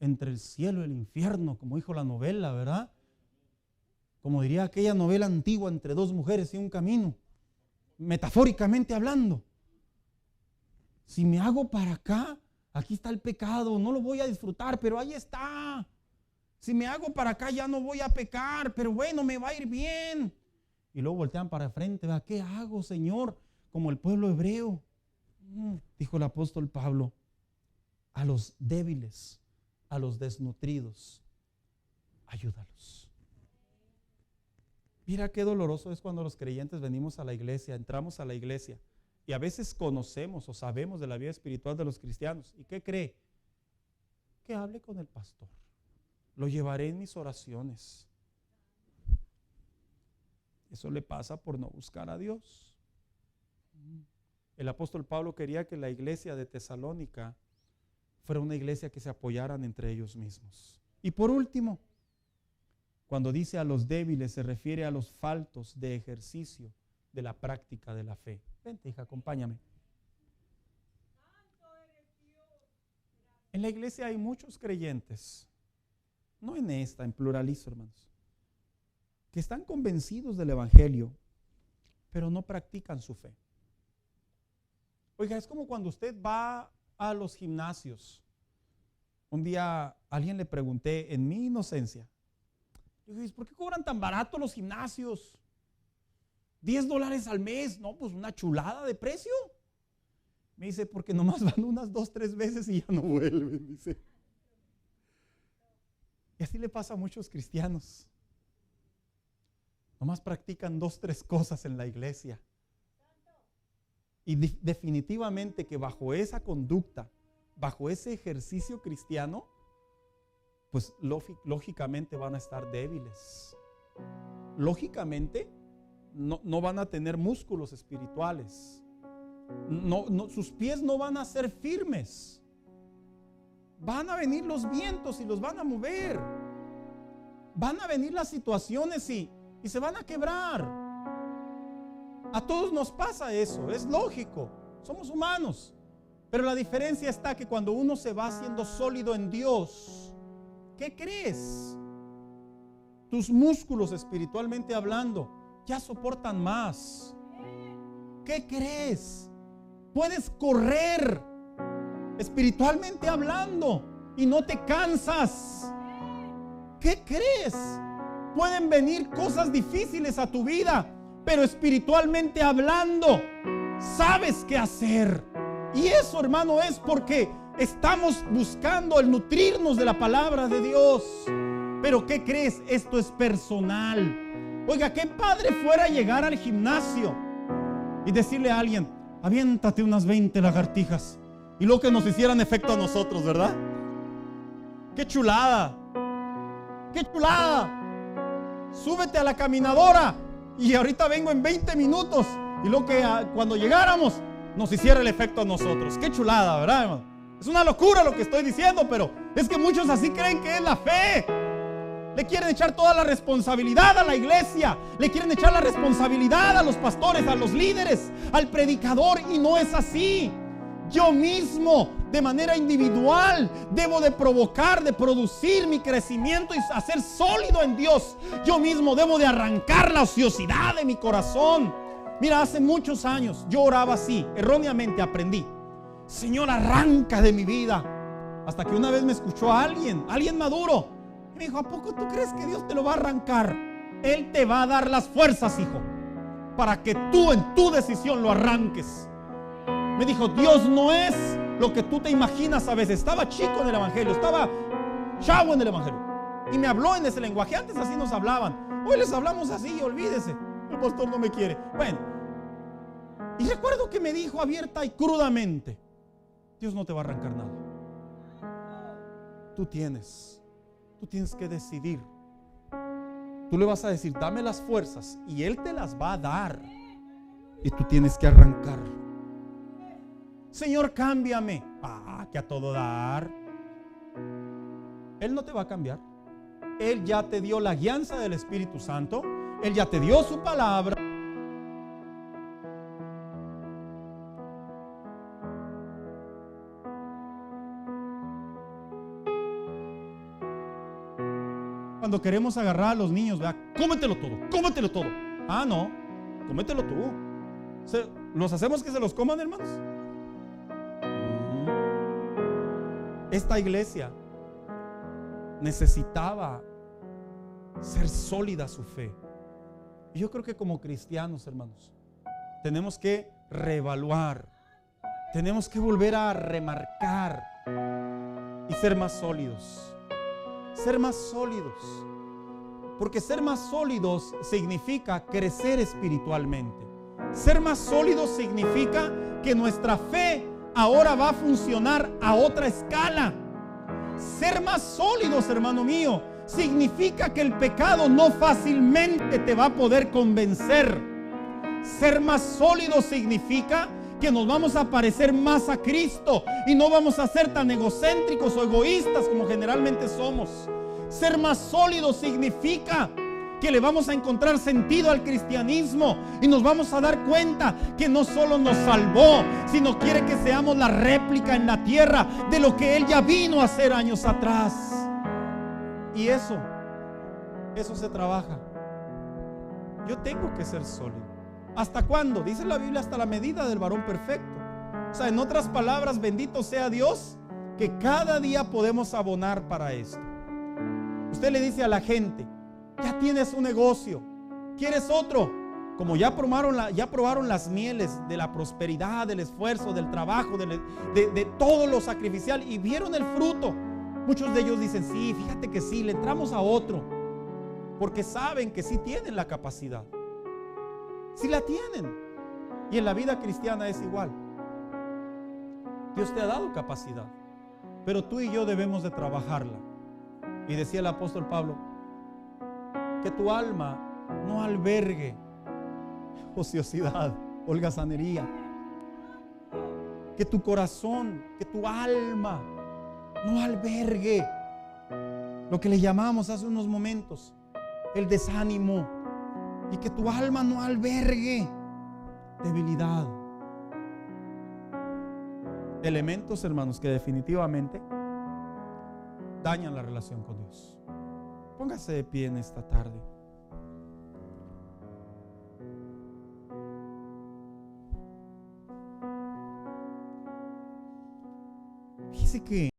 [SPEAKER 4] entre el cielo y el infierno, como dijo la novela, ¿verdad? Como diría aquella novela antigua, entre dos mujeres y un camino, metafóricamente hablando. Si me hago para acá, aquí está el pecado, no lo voy a disfrutar, pero ahí está. Si me hago para acá, ya no voy a pecar, pero bueno, me va a ir bien. Y luego voltean para frente, ¿verdad? ¿Qué hago, Señor? Como el pueblo hebreo. Dijo el apóstol Pablo, a los débiles, a los desnutridos, ayúdalos. Mira qué doloroso es cuando los creyentes venimos a la iglesia, entramos a la iglesia y a veces conocemos o sabemos de la vida espiritual de los cristianos. ¿Y qué cree? Que hable con el pastor. Lo llevaré en mis oraciones. Eso le pasa por no buscar a Dios. El apóstol Pablo quería que la iglesia de Tesalónica fuera una iglesia que se apoyaran entre ellos mismos. Y por último, cuando dice a los débiles, se refiere a los faltos de ejercicio de la práctica de la fe. Vente, hija, acompáñame. En la iglesia hay muchos creyentes, no en esta, en pluralizo, hermanos, que están convencidos del evangelio, pero no practican su fe. Oiga, es como cuando usted va a los gimnasios. Un día a alguien le pregunté en mi inocencia, dije, ¿por qué cobran tan barato los gimnasios? $10 al mes, no, pues una chulada de precio. Me dice, porque nomás van unas 2-3 veces y ya no vuelven, dice. Y así le pasa a muchos cristianos. Nomás practican 2-3 cosas en la iglesia. Y definitivamente que bajo esa conducta, bajo ese ejercicio cristiano, pues lógicamente van a estar débiles. Lógicamente no van a tener músculos espirituales. Sus pies no van a ser firmes. Van a venir los vientos y los van a mover. Van a venir las situaciones y se van a quebrar. A todos nos pasa eso, es lógico, somos humanos. Pero la diferencia está que cuando uno se va haciendo sólido en Dios, ¿qué crees? Tus músculos espiritualmente hablando ya soportan más. ¿Qué crees? Puedes correr espiritualmente hablando y no te cansas. ¿Qué crees? Pueden venir cosas difíciles a tu vida, pero espiritualmente hablando sabes qué hacer. Y eso, hermano, es porque estamos buscando el nutrirnos de la palabra de Dios. Pero ¿qué crees? Esto es personal. Oiga, qué padre fuera llegar al gimnasio y decirle a alguien, aviéntate unas 20 lagartijas, y luego que nos hicieran efecto a nosotros, ¿verdad? ¡Qué chulada! ¡Qué chulada! Súbete a la caminadora y ahorita vengo en 20 minutos, y luego que cuando llegáramos nos hiciera el efecto a nosotros. ¡Qué chulada!, ¿verdad, hermano? Es una locura lo que estoy diciendo, pero es que muchos así creen que es la fe. Le quieren echar toda la responsabilidad a la iglesia, le quieren echar la responsabilidad a los pastores, a los líderes, al predicador, y no es así. Yo mismo, de manera individual, debo de provocar, de producir mi crecimiento y hacer sólido en Dios. Yo mismo debo de arrancar la ociosidad de mi corazón. Mira, hace muchos años yo oraba así, erróneamente aprendí: Señor, arranca de mi vida. Hasta que una vez me escuchó alguien maduro, y me dijo: ¿a poco tú crees que Dios te lo va a arrancar? Él te va a dar las fuerzas, hijo, para que tú en tu decisión lo arranques. Me dijo: Dios no es lo que tú te imaginas a veces. Estaba chico en el evangelio, estaba chavo en el evangelio, y me habló en ese lenguaje. Antes así nos hablaban, hoy les hablamos así, olvídese, el pastor no me quiere. Bueno, y recuerdo que me dijo abierta y crudamente: Dios no te va a arrancar nada. Tú tienes que decidir. Tú le vas a decir: dame las fuerzas, y Él te las va a dar, y tú tienes que arrancar. Señor, cámbiame. Que a todo dar. Él no te va a cambiar. Él ya te dio la guianza del Espíritu Santo. Él ya te dio su palabra. Cuando queremos agarrar a los niños, ¿verdad? Cómetelo todo, cómetelo todo. No, cómetelo tú. ¿Los hacemos que se los coman, hermanos? Esta iglesia necesitaba ser sólida su fe. Y yo creo que como cristianos, hermanos, tenemos que reevaluar, tenemos que volver a remarcar y ser más sólidos. Ser más sólidos. Porque ser más sólidos significa crecer espiritualmente. Ser más sólidos significa que nuestra fe ahora va a funcionar a otra escala. Ser más sólidos, hermano mío, significa que el pecado no fácilmente te va a poder convencer. Ser más sólidos significa que nos vamos a parecer más a Cristo y no vamos a ser tan egocéntricos o egoístas como generalmente somos. Ser más sólidos significa que le vamos a encontrar sentido al cristianismo y nos vamos a dar cuenta que no solo nos salvó, sino quiere que seamos la réplica en la tierra de lo que Él ya vino a hacer años atrás. Y eso se trabaja. Yo tengo que ser sólido. ¿Hasta cuándo? Dice la Biblia: hasta la medida del varón perfecto. O sea, en otras palabras, bendito sea Dios que cada día podemos abonar para esto. Usted le dice a la gente: ya tienes un negocio, ¿quieres otro? Como ya probaron las mieles de la prosperidad, del esfuerzo, del trabajo, de todo lo sacrificial, y vieron el fruto. Muchos de ellos dicen: sí, fíjate que sí, le entramos a otro, porque saben que sí tienen la capacidad. Sí la tienen. Y en la vida cristiana es igual. Dios te ha dado capacidad, pero tú y yo debemos de trabajarla. Y decía el apóstol Pablo: que tu alma no albergue ociosidad, holgazanería. Que tu corazón, que tu alma no albergue lo que le llamamos hace unos momentos el desánimo. Y que tu alma no albergue debilidad. Elementos, hermanos, que definitivamente dañan la relación con Dios. Póngase de pie en esta tarde. Fíjese que